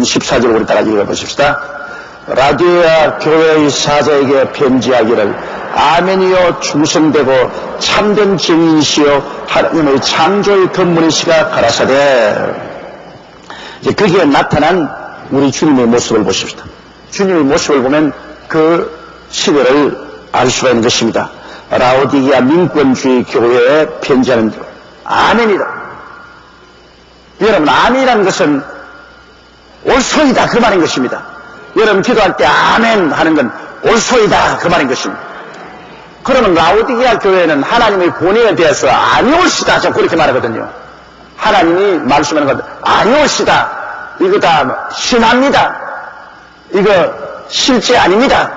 10편 14절 우리 따라 읽어보십시다. 라디오야 교회의 사자에게 편지하기를 아멘이요 충성되고 참된 증인이시요 하나님의 창조의 근본이시가 가라사대. 이제 거기에 나타난 우리 주님의 모습을 보십시다. 주님의 모습을 보면 그 시대를 알 수가 있는 것입니다. 라오디게아 민권주의 교회에 편지하는 아멘이다. 여러분, 아멘이라는 것은 옳소이다 그 말인 것입니다. 여러분 기도할 때 아멘 하는 건 옳소이다 그 말인 것입니다. 그러면 라오디게아 교회는 하나님의 본의에 대해서 아니올시다 저 그렇게 말하거든요. 하나님이 말씀하는 것 아니올시다, 이거 다 신합니다, 이거 실제 아닙니다,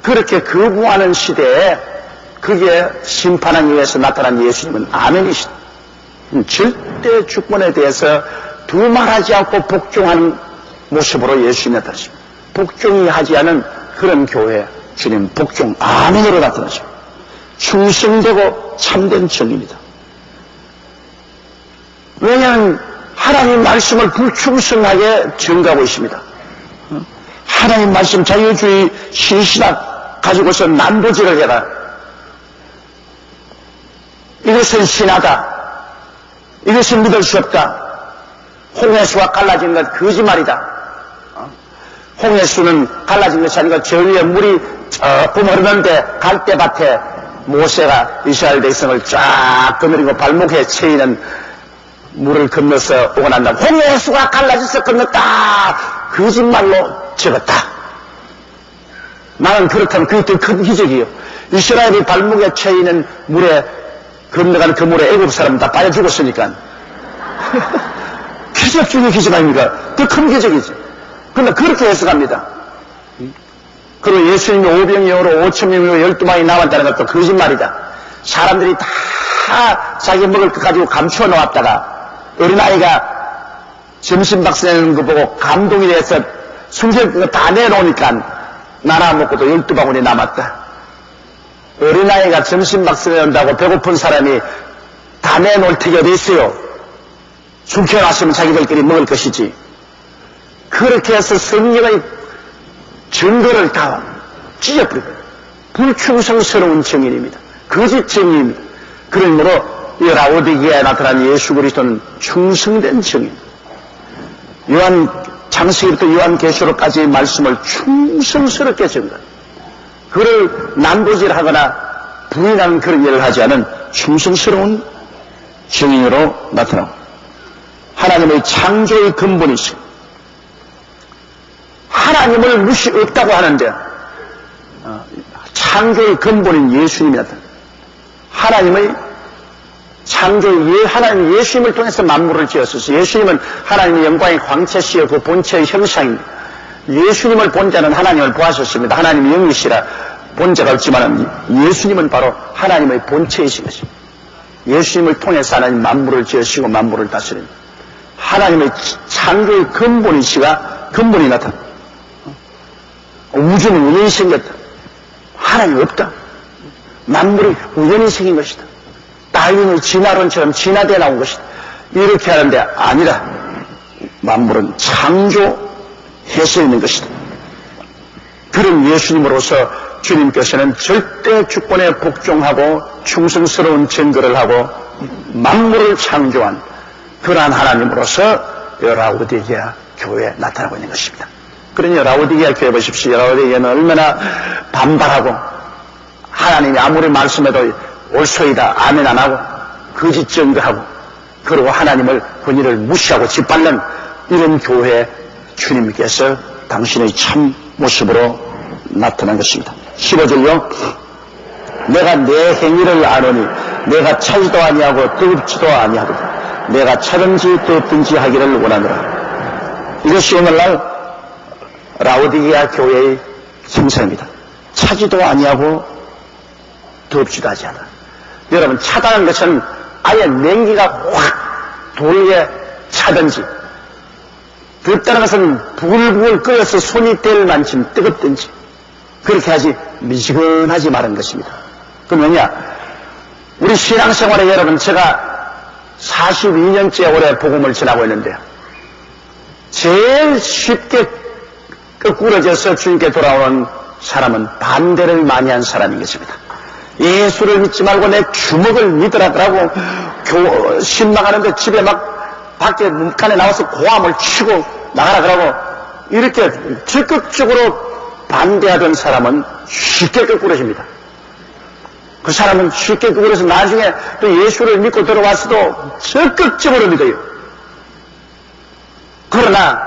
그렇게 거부하는 시대에 그게 심판하기 위해서 나타난 예수님은 아멘이시다. 절대 주권에 대해서 두말하지 않고 복종하는 모습으로 예수님이 나타나십니다. 복종이 하지 않은 그런 교회 주님 복종 아멘으로 나타나십니다. 충성되고 참된 정입니다. 왜냐하면 하나님 말씀을 불충성하게 증가하고 있습니다. 하나님 말씀 자유주의 신신학 가지고서 난도질을 해라, 이것은 신하다, 이것은 믿을 수 없다, 홍해수가 갈라진 것 거짓말이다, 홍해수는 갈라진 것이 아니고 저 위에 물이 조금 흐르는데 갈대밭에 모세가 이스라엘 백성을 쫙 거느리고 발목에 채이는 물을 건너서 오고 난 다음 홍해수가 갈라져서 건넜다 거짓말로 적었다. 나는 그렇다면 그게 더 큰 기적이에요. 이스라엘이 발목에 채이는 물에 건너가는 그 물에 애굽 사람 다 빠져 죽었으니까 기적 중의 기적 아닙니까? 더 큰 기적이지. 그런데 그렇게 해석합니다. 그리고 예수님이 오병이어로 5,000명이고 12만이 남았다는 것도 거짓말이다. 사람들이 다 자기 먹을 것 가지고 감추어 놓았다가 어린아이가 점심박스 내는 거 보고 감동이 돼서 숨길 거 다 내놓으니까 나눠 먹고도 12바구니 남았다. 어린아이가 점심박스 내놓는다고 배고픈 사람이 다 내놓을 턱이 어디 있어요? 숨겨놨으면 자기들끼리 먹을 것이지. 그렇게 해서 성경의 증거를 다 찢어버리고 불충성스러운 증인입니다. 거짓 증인입니다. 그러므로 이 라오디게아에 나타난 예수 그리스도는 충성된 증인. 요한 창세기부터 요한계시록까지의 말씀을 충성스럽게 증거, 그를 난도질하거나 부인하는 그런 일을 하지 않은 충성스러운 증인으로 나타나고, 하나님의 창조의 근본이시고 하나님을 무시 없다고 하는데 창조의 근본인 예수님이 나타납니다. 하나님의 창조의 하나님 예수님을 통해서 만물을 지었어서 예수님은 하나님의 영광의 광채시여 그 본체의 형상입니다. 예수님을 본 자는 하나님을 보았었습니다. 하나님의 영이시라 본 자가 없지만 예수님은 바로 하나님의 본체이신 것입니다. 예수님을 통해서 하나님 만물을 지으시고 만물을 다스립니다. 하나님의 창조의 근본이 나타납니다. 우주는 우연히 생겼다. 하나님이 없다. 만물이 우연히 생긴 것이다. 다윈의 진화론처럼 진화되어 나온 것이다. 이렇게 하는데 아니라 만물은 창조해서 있는 것이다. 그런 예수님으로서 주님께서는 절대 주권에 복종하고 충성스러운 증거를 하고 만물을 창조한 그러한 하나님으로서 라오디게아 교회에 나타나고 있는 것입니다. 그러니 라오디게아 교회 보십시오. 라오디게아는 얼마나 반발하고 하나님이 아무리 말씀해도 옳소이다 아멘 안 하고 거짓 증거하고 그리고 하나님을 권위를 무시하고 짓밟는 이런 교회에 주님께서 당신의 참 모습으로 나타난 것입니다. 15절요. 내가 내 행위를 아노니 내가 차지도 아니하고 뜨겁지도 아니하거든 내가 차든지 뜨겁든지 하기를 원하노라. 이것이 오늘날 라오디게아 교회의 형상입니다. 차지도 아니하고 뜨겁지도 하지 않아. 여러분, 차다는 것은 아예 냉기가 확 돌게 차든지, 뜨겁다는 것은 부글부글 끓여서 손이 뗄 만큼 뜨겁든지 그렇게 하지 미지근하지 말은 것입니다. 그럼 왜냐? 우리 신앙생활에 여러분, 제가 42년째 올해 복음을 전하고 있는데요. 제일 쉽게 거꾸러져서 주님께 돌아오는 사람은 반대를 많이 한 사람인 것입니다. 예수를 믿지 말고 내 주먹을 믿으라더라고 신방하는데 집에 막 밖에 문간에 나와서 고함을 치고 나가라 그러고 이렇게 적극적으로 반대하던 사람은 쉽게 거꾸러집니다. 그 사람은 쉽게 거꾸러서 나중에 또 예수를 믿고 들어와서도 적극적으로 믿어요. 그러나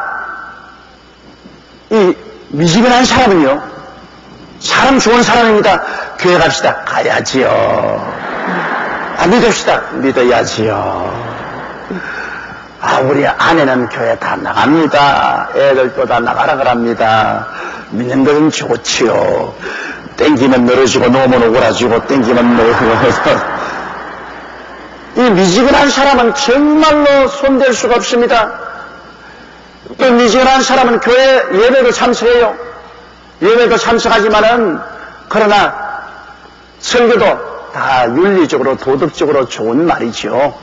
이 미지근한 사람은요, 사람 좋은 사람입니다. 교회 갑시다. 가야지요. 믿읍시다. 믿어야지요. 우리 아내는 교회 다 나갑니다. 애들도 다 나가라 그럽니다. 믿는 것은 좋지요. 땡기면 늘어지고 놓으면 오그라지고 땡기면 놓으고. 이 미지근한 사람은 정말로 손댈 수가 없습니다. 또 미지근한 사람은 교회 예배도 참석해요. 예배도 참석하지만은 그러나 설교도 다 윤리적으로 도덕적으로 좋은 말이죠.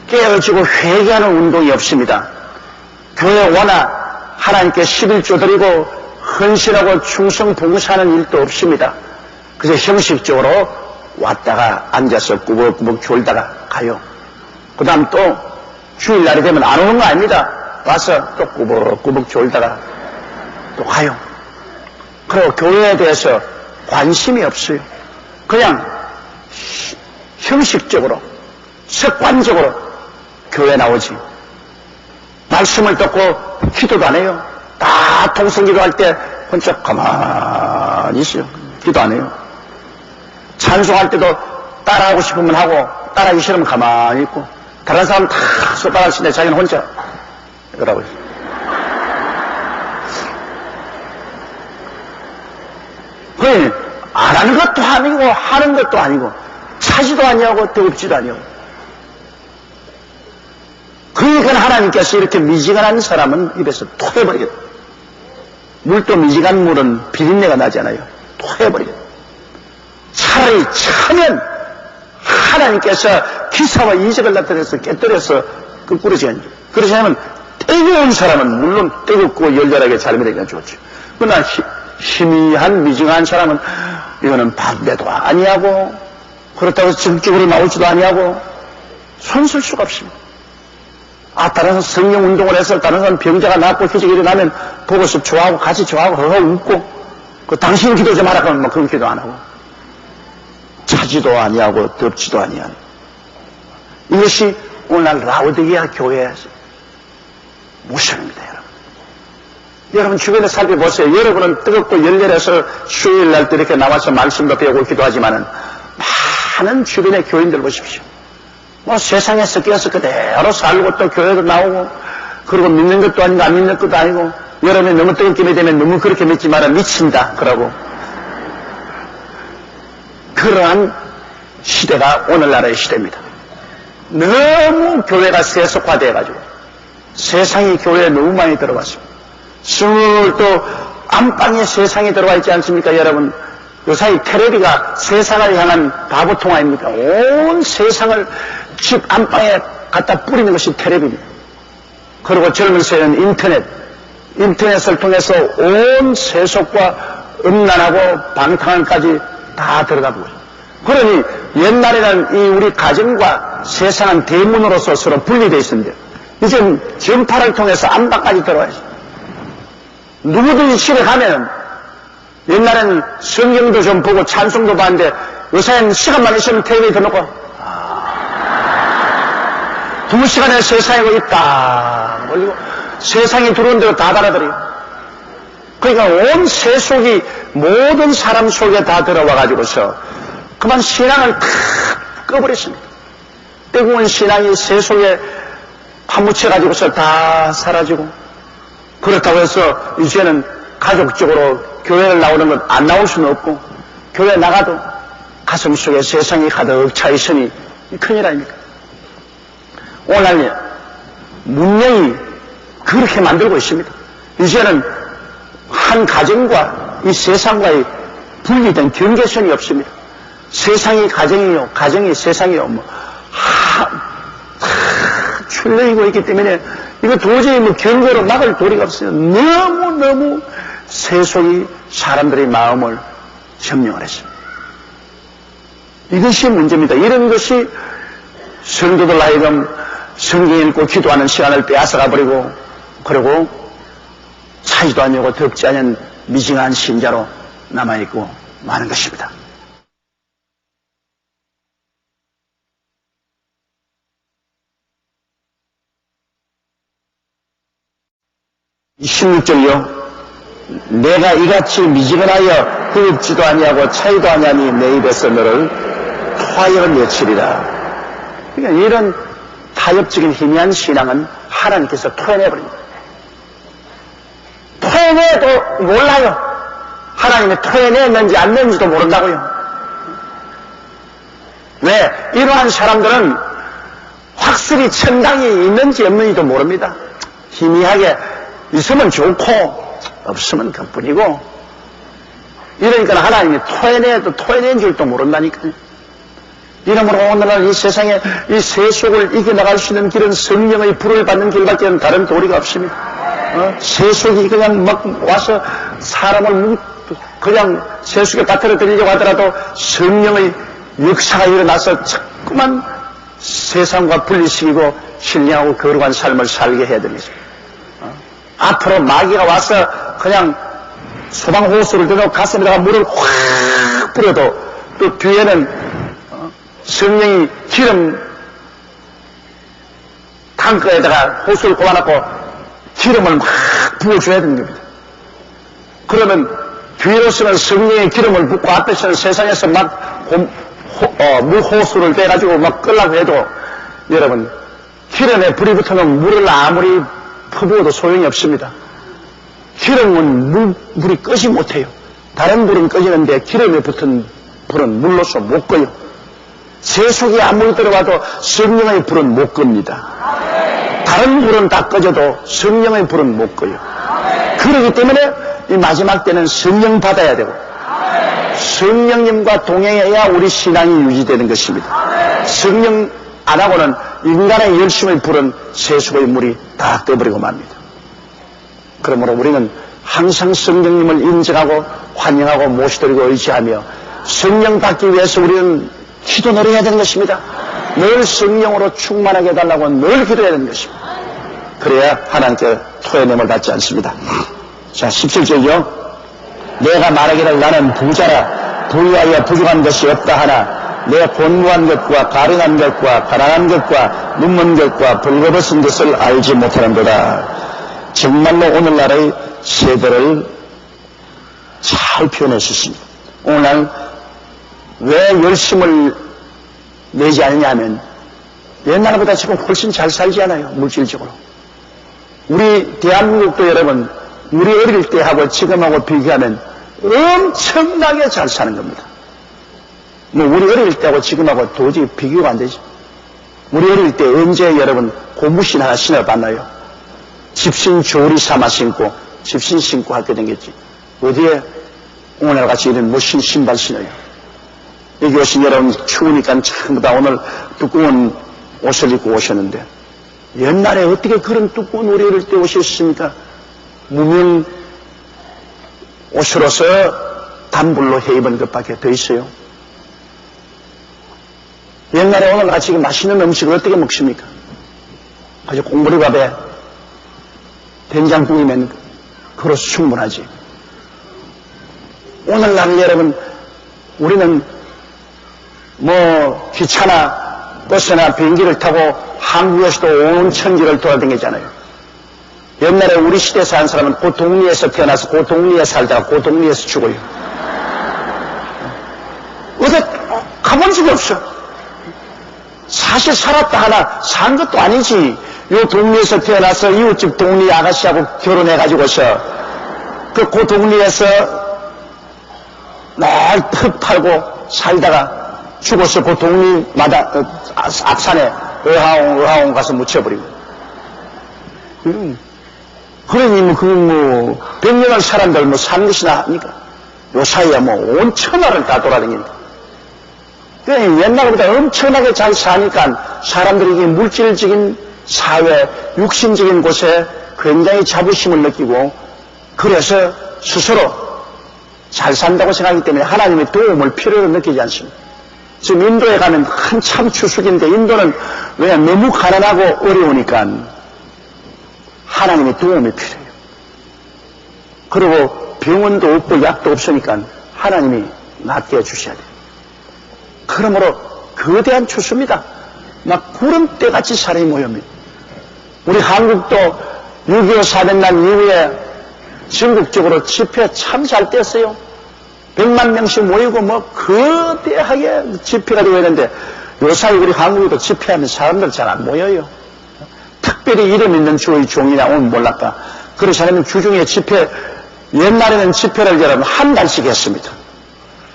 깨어지고 회개하는 운동이 없습니다. 교회 워낙 하나님께 11조 드리고 헌신하고 충성 봉사하는 일도 없습니다. 그래서 형식적으로 왔다가 앉아서 꾸벅꾸벅 졸다가 가요. 그 다음 또 주일날이 되면 안 오는 거 아닙니다. 와서 또 꾸벅꾸벅 졸다가 또 가요. 그리고 교회에 대해서 관심이 없어요. 그냥 형식적으로 습관적으로 교회 나오지. 말씀을 듣고 기도도 안 해요. 다 통성기도할 때 혼자 가만히 있어요. 기도 안 해요. 찬송할 때도 따라하고 싶으면 하고 따라하기 싫으면 가만히 있고 다른 사람 다 손가락 치는데 자기는 혼자 그러고 있어요. 그러니 안 하는 것도 아니고 하는 것도 아니고 차지도 아니하고 뜨겁지도 아니하고. 그러니까 하나님께서 이렇게 미지근한 사람은 입에서 토해버리겠다. 물도 미지근한 물은 비린내가 나잖아요. 토해버리겠다. 차라리 차면 하나님께서 기사와 이적을 나타내서 깨뜨려서 거꾸로지게 하죠. 그렇지 않으면 뜨거운 사람은 물론 뜨겁고 열렬하게 잘못되기가 좋죠. 그러나 희미한 미지근한 사람은 이거는 반대도 아니하고 그렇다고 적극적으로 나오지도 아니하고 손쓸 수가 없습니다. 다른 성령 운동을 해서 다른 사람 병자가 낫고 희적이 일어나면 보고서 좋아하고 같이 좋아하고 허허 웃고 당신 기도 좀 하라 그러면 그런 기도 안 하고 차지도 아니하고 덥지도 아니하고. 이것이 오늘날 라오디게아 교회의 모습입니다. 여러분 주변에 살펴보세요. 여러분은 뜨겁고 열렬해서 수요일날 때 이렇게 나와서 말씀도 배우고 기도하지만은 많은 주변의 교인들 보십시오. 세상에 섞여서 그대로 살고 또 교회도 나오고 그리고 믿는 것도 아니고 안 믿는 것도 아니고 여러분이 너무 뜨겁게 믿으면 너무 그렇게 믿지 마라 미친다 그러고 그러한 시대가 오늘날의 시대입니다. 너무 교회가 세속화되어가지고 세상이 교회에 너무 많이 들어왔습니다. 또 안방에 세상이 들어와 있지 않습니까 여러분? 요사이 텔레비가 세상을 향한 바보통 아닙니까? 온 세상을 집 안방에 갖다 뿌리는 것이 텔레비입니다. 그리고 젊은 세대는 인터넷을 통해서 온 세속과 음란하고 방탕한까지 다 들어가보고 있습니다. 그러니 옛날에는 이 우리 가정과 세상은 대문으로서 서로 분리되어 있습니다. 이젠 전파를 통해서 안방까지 들어와야죠. 누구든지 집에 가면 옛날에는 성경도 좀 보고 찬송도 봤는데 요새는 시간만 있으면 텔레비에 들어놓고 2시간에 세상에 있다 올리고 세상이 들어온 대로 다 달아들여요. 그러니까 온 세속이 모든 사람 속에 다 들어와가지고서 그만 신앙을 다 꺼버렸습니다. 뜨거운 신앙이 세속에 파묻혀가지고서 다 사라지고 그렇다고 해서 이제는 가족적으로 교회를 나오는 건 안 나올 수는 없고 교회 나가도 가슴 속에 세상이 가득 차 있으니 큰일 아닙니까? 오늘 문명이 그렇게 만들고 있습니다. 이제는 한 가정과 이 세상과의 분리된 경계선이 없습니다. 세상이 가정이요, 가정이 세상이요, 출렁이고 있기 때문에 이거 도저히 뭐 경고로 막을 도리가 없어요. 너무너무 세속이 사람들의 마음을 점령을 했습니다. 이것이 문제입니다. 이런 것이 성도들 하여금 성경 읽고 기도하는 시간을 빼앗아가 버리고, 그리고 차지도 아니고 덥지 않은 미징한 신자로 남아있고 마는 것입니다. 이 16절요. 내가 이같이 미지근하여 흡지도 아니하고 차이도 아니하니 내 입에서 너를 토하여 내치리라. 그러니까 이런 타협적인 희미한 신앙은 하나님께서 토해내버립니다. 토해내도 몰라요. 하나님이 토해냈는지 안 냈는지도 모른다고요. 왜? 이러한 사람들은 확실히 천당이 있는지 없는지도 모릅니다. 희미하게 있으면 좋고 없으면 그뿐이고, 이러니까 하나님이 토해내도 토해낸 줄도 모른다니까요. 이러므로 오늘날 이 세상에 이 세속을 이겨나갈 수 있는 길은 성령의 불을 받는 길밖에 다른 도리가 없습니다. 세속이 그냥 막 와서 사람을 그냥 세속에 빠뜨려드리려고 하더라도 성령의 역사가 일어나서 자꾸만 세상과 분리시키고 신령하고 거룩한 삶을 살게 해야 됩니다. 앞으로 마귀가 와서 그냥 소방호수를 들어 가슴에다가 물을 확 뿌려도 또 뒤에는 성령이 기름 탕크에다가 호수를 꽂아놓고 기름을 막 부어줘야 됩니다. 그러면 뒤로서는 성령의 기름을 붓고 앞에서는 세상에서 막 물호수를 떼가지고 막 끌라고 해도 여러분, 기름에 불이 붙으면 물을 아무리 퍼부어도 소용이 없습니다. 기름은 물이 끄지 못해요. 다른 불은 꺼지는데 기름에 붙은 불은 물로서 못 꺼요. 세속이 아무리 들어와도 성령의 불은 못 끕니다. 다른 불은 다 꺼져도 성령의 불은 못 꺼요. 그렇기 때문에 이 마지막 때는 성령 받아야 되고 성령님과 동행해야 우리 신앙이 유지되는 것입니다. 성령 안 하고는 인간의 열심의 불은 세속의 물이 다 꺼버리고 맙니다. 그러므로 우리는 항상 성령님을 인정하고 환영하고 모시드리고 의지하며 성령 받기 위해서 우리는 기도 노력해야 되는 것입니다. 늘 성령으로 충만하게 해달라고 늘 기도해야 되는 것입니다. 그래야 하나님께 토해냄을 받지 않습니다. 자, 17절이요. 내가 말하기를 나는 부자라 부유하여 부족한 것이 없다 하나 내 곤고한 것과 가련한 것과 가난한 것과 눈먼 것과 벌거벗은 것을 알지 못하는도다. 정말로 오늘날의 세대를 잘 표현할 수 있습니다. 오늘날 왜 열심을 내지 않느냐 하면 옛날보다 지금 훨씬 잘 살지 않아요. 물질적으로. 우리 대한민국도 여러분 우리 어릴 때하고 지금하고 비교하면 엄청나게 잘 사는 겁니다. 뭐 우리 어릴 때하고 지금하고 도저히 비교가 안 되죠. 우리 어릴 때 언제 여러분 고무신 하나 신어봤나요? 집신 조리 삼아 신고 집신 신고 학교 다녔지. 어디에 오늘같이 이런 멋진 신발 신어요. 여기 오신 여러분 추우니까 전부 다 오늘 두꺼운 옷을 입고 오셨는데 옛날에 어떻게 그런 두꺼운 우리 어릴 때 오셨습니까? 무명 옷으로서 단불로 해 입은 것밖에 더 있어요. 옛날에 오늘같이 맛있는 음식을 어떻게 먹습니까? 아주 공부리밥에 된장국이면 그로서 충분하지. 오늘날 여러분 우리는 뭐 기차나 버스나 비행기를 타고 한국에서도 온 천지를 돌아다니잖아요. 옛날에 우리 시대에 사는 사람은 그 동리에서 태어나서 그 동리에 살다가 그 동리에서 죽어요. 어디 가본 적이 없어. 사실 살았다 하나 산 것도 아니지. 요 동리에서 태어나서 이웃집 동리 아가씨하고 결혼해가지고서 그 동리에서 날 턱 팔고 살다가 죽어서 그 동리마다 앞산에 의하옹 가서 묻혀버리고. 그러니 뭐 100년을 사람들 뭐 사는 것이나 합니까? 요 사이에 뭐 온 천하를 다 돌아다니니까. 그러니 옛날보다 엄청나게 잘 사니까 사람들이 이게 물질적인 사회, 육신적인 곳에 굉장히 자부심을 느끼고 그래서 스스로 잘 산다고 생각하기 때문에 하나님의 도움을 필요로 느끼지 않습니다. 지금 인도에 가면 한참 추수기인데 인도는 왜 너무 가난하고 어려우니까 하나님의 도움이 필요해요. 그리고 병원도 없고 약도 없으니까 하나님이 낫게 해주셔야 돼요. 그러므로 거대한 추수입니다. 막 구름대같이 사람이 모여옵니다. 우리 한국도 6.25 사변난 이후에 전국적으로 집회 참 잘 뗐어요. 100만 명씩 모이고 뭐 거대하게 집회가 되고 있는데 요사이 우리 한국에도 집회하면 사람들 잘 안 모여요. 특별히 이름 있는 주의 종이 나오면 몰랄까. 그렇지 않으면 주중에 집회, 옛날에는 집회를 여러분 한 달씩 했습니다.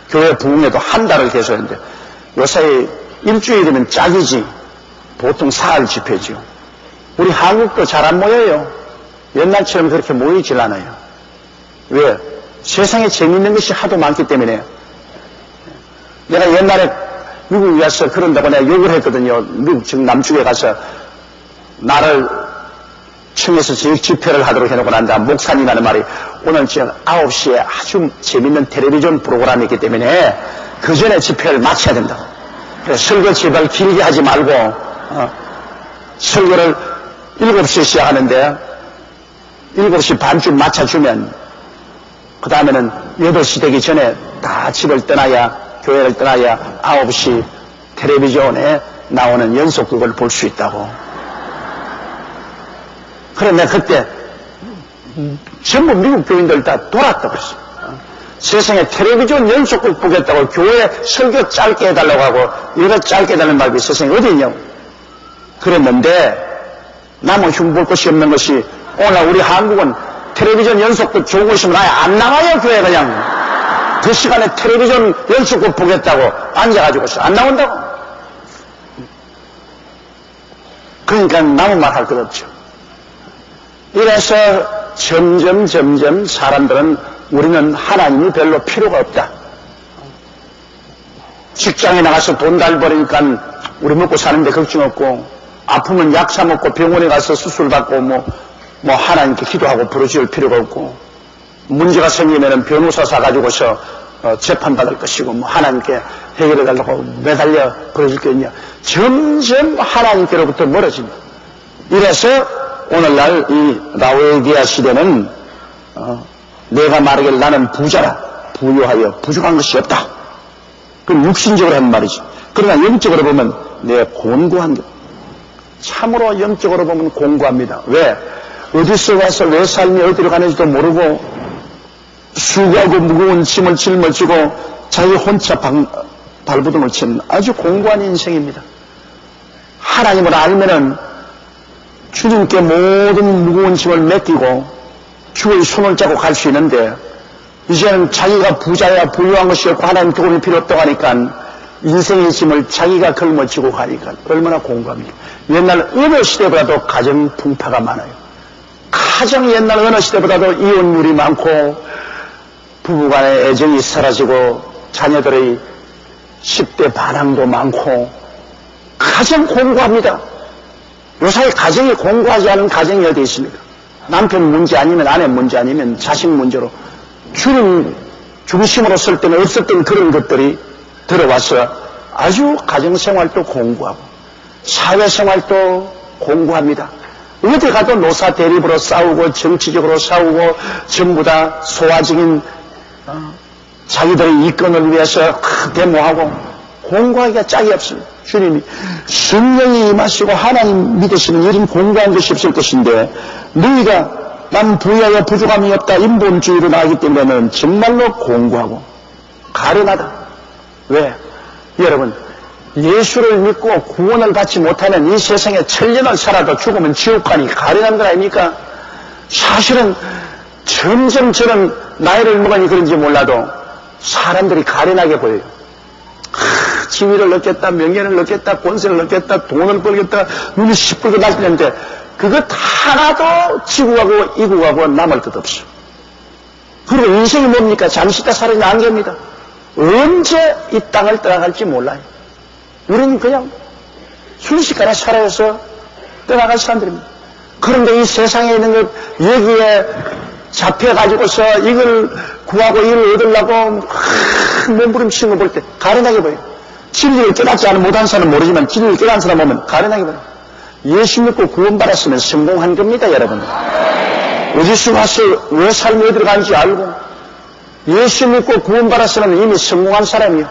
교회 부흥회도 한 달을 계속 했는데 요사이 일주일이면 짝이지 보통 사흘 집회죠. 우리 한국도 잘 안 모여요. 옛날처럼 그렇게 모이질 않아요. 왜? 세상에 재미있는 것이 하도 많기 때문에. 내가 옛날에 미국에 가서 그런다고 내가 욕을 했거든요. 미국 지금 남쪽에 가서 나를 청해서 집회를 하도록 해놓고 난 다음 목사님 하는 말이 오늘 지금 9시에 아주 재밌는 텔레비전 프로그램이 있기 때문에 그 전에 집회를 마쳐야 된다고. 그래서 설교 제발 길게 하지 말고 설교를 7시에 시작하는데 7시 반쯤 맞춰주면 그 다음에는 8시 되기 전에 다 집을 떠나야 교회를 떠나야 9시 텔레비전에 나오는 연속극을 볼 수 있다고. 그런데 그때 전부 미국 교인들 다 돌았다고 그랬어요. 세상에 텔레비전 연속극 보겠다고 교회 설교 짧게 해달라고 하고 이거 짧게 해달라는 말이 세상에 어디 있냐고 그랬는데 남은 흉볼 것이 없는 것이 오늘 우리 한국은 텔레비전 연속극 좋은 거 있으면 아예 안 나와요. 교회 그냥 그 시간에 텔레비전 연속극 보겠다고 앉아가지고 안 나온다고. 그러니까 남은 말 할 것 없죠. 이래서 점점 사람들은 우리는 하나님이 별로 필요가 없다. 직장에 나가서 돈 달 버리니까 우리 먹고 사는데 걱정 없고 아프면 약 사 먹고 병원에 가서 수술 받고 뭐 하나님께 기도하고 부르짖을 필요가 없고 문제가 생기면은 변호사 사가지고서 재판받을 것이고 뭐 하나님께 해결해 달라고 매달려 부르짖을 게 있냐. 점점 하나님께로부터 멀어집니다. 이래서 오늘날 이 라오디게아 시대는 내가 말하길 나는 부자라 부유하여 부족한 것이 없다. 그건 육신적으로 하는 말이지. 그러나 영적으로 보면 내가 곤고한 것. 참으로 영적으로 보면 곤고합니다. 왜? 어디서 와서 왜 삶이 어디로 가는지도 모르고 수고하고 무거운 짐을 짊어지고 자기 혼자 발버둥을 치는 아주 공고한 인생입니다. 하나님을 알면은 주님께 모든 무거운 짐을 맡기고 주의 손을 잡고 갈 수 있는데 이제는 자기가 부자야 부유한 것이 없고 하나님 도움이 필요 없다고 하니까 인생의 짐을 자기가 걸머쥐고 가니까 얼마나 공감이에요. 옛날 어느 시대보다도 가정 풍파가 많아요. 가정 옛날 어느 시대보다도 이혼율이 많고 부부간의 애정이 사라지고 자녀들의 10대 반항도 많고 가정 공고합니다. 요사이 가정이 공고하지 않은 가정이 어디 있습니까? 남편 문제 아니면 아내 문제 아니면 자식 문제로 주님 중심으로 쓸 때는 없었던 그런 것들이 들어와서 아주 가정생활도 공고하고 사회생활도 공고합니다. 어디 가도 노사 대립으로 싸우고 정치적으로 싸우고 전부 다 소화적인 자기들의 이권을 위해서 데모하고 공고하기가 짝이 없습니다. 주님이 성령이 임하시고 하나님 믿으시는 이런 공고한 것이 없을 것인데 너희가 난 부유하여 부족함이 없다 인본주의로 나가기 때문에는 정말로 공고하고 가련하다. 왜? 여러분 예수를 믿고 구원을 받지 못하는 이 세상에 천년을 살아도 죽으면 지옥 가니 가련한 거 아닙니까? 사실은 점점 저는 나이를 먹으니 그런지 몰라도 사람들이 가련하게 보여요. 지위를 얻겠다, 명예를 얻겠다, 권세를 얻겠다, 돈을 벌겠다, 눈이 시뻘게 나시는데 그것 하나도 지고 가고 이고 가고 남을 것 없어. 그리고 인생이 뭡니까? 잠시 있다 사라지는 안개입니다. 언제 이 땅을 떠나갈지 몰라요. 우리는 그냥 순식간에 살아서 떠나갈 사람들입니다. 그런데 이 세상에 있는 것 여기에 잡혀가지고서 이걸 구하고 이걸 얻으려고 몸부림치는 거 볼 때 가련하게 보여요. 진리를 깨닫지 않은 못한 사람은 모르지만 진리를 깨닫는 사람 보면 가련하게 보여요. 예수 믿고 구원받았으면 성공한 겁니다, 여러분. 어디서 와서 왜 삶이 어디로 가는지 알고 예수 믿고 구원받았으면 이미 성공한 사람이요.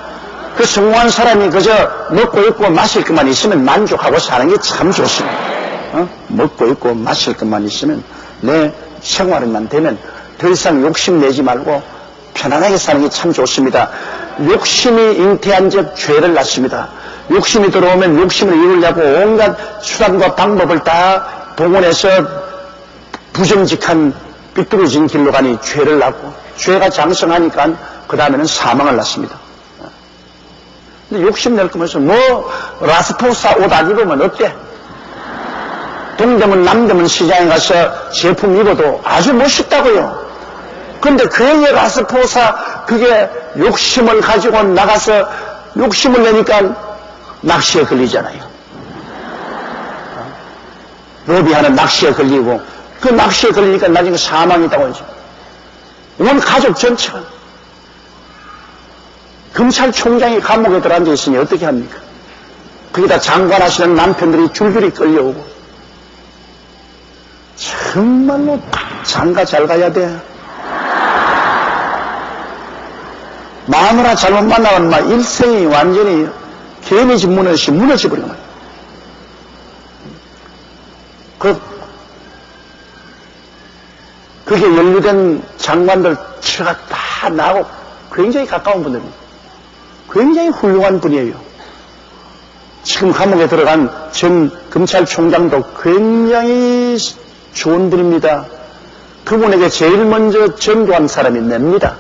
그 성공한 사람이 그저 먹고 입고 마실 것만 있으면 만족하고 사는 게 참 좋습니다. 먹고 입고 마실 것만 있으면 내 생활만 되면 더 이상 욕심내지 말고 편안하게 사는 게 참 좋습니다. 욕심이 잉태한 적 죄를 낳습니다. 욕심이 들어오면 욕심을 이루려고 온갖 수단과 방법을 다 동원해서 부정직한 삐뚤어진 길로 가니 죄를 낳고 죄가 장성하니까 그 다음에는 사망을 낳습니다. 근데 욕심낼 거면서 라스포사 옷 안 입으면 어때? 동대문 남대문 시장에 가서 제품 입어도 아주 멋있다고요. 그런데 그의 라스포사 그게 욕심을 가지고 나가서 욕심을 내니까 낚시에 걸리잖아요. 로비하는 낚시에 걸리고 그 낚시에 걸리니까 나중에 사망이라고 하죠. 온 가족 전체가 검찰총장이 감옥에 들어앉아 있으니 어떻게 합니까? 거기다 장관하시는 남편들이 줄줄이 끌려오고 정말로 장가 잘 가야 돼. 마누라 잘못 만나면 막 일생이 완전히 개미집 무너져버리는 거예요. 그게 연루된 장관들 치가 다 나고 굉장히 가까운 분들입니다. 굉장히 훌륭한 분이에요. 지금 감옥에 들어간 전 검찰총장도 굉장히 좋은 분입니다. 그분에게 제일 먼저 전도한 사람이 냅니다.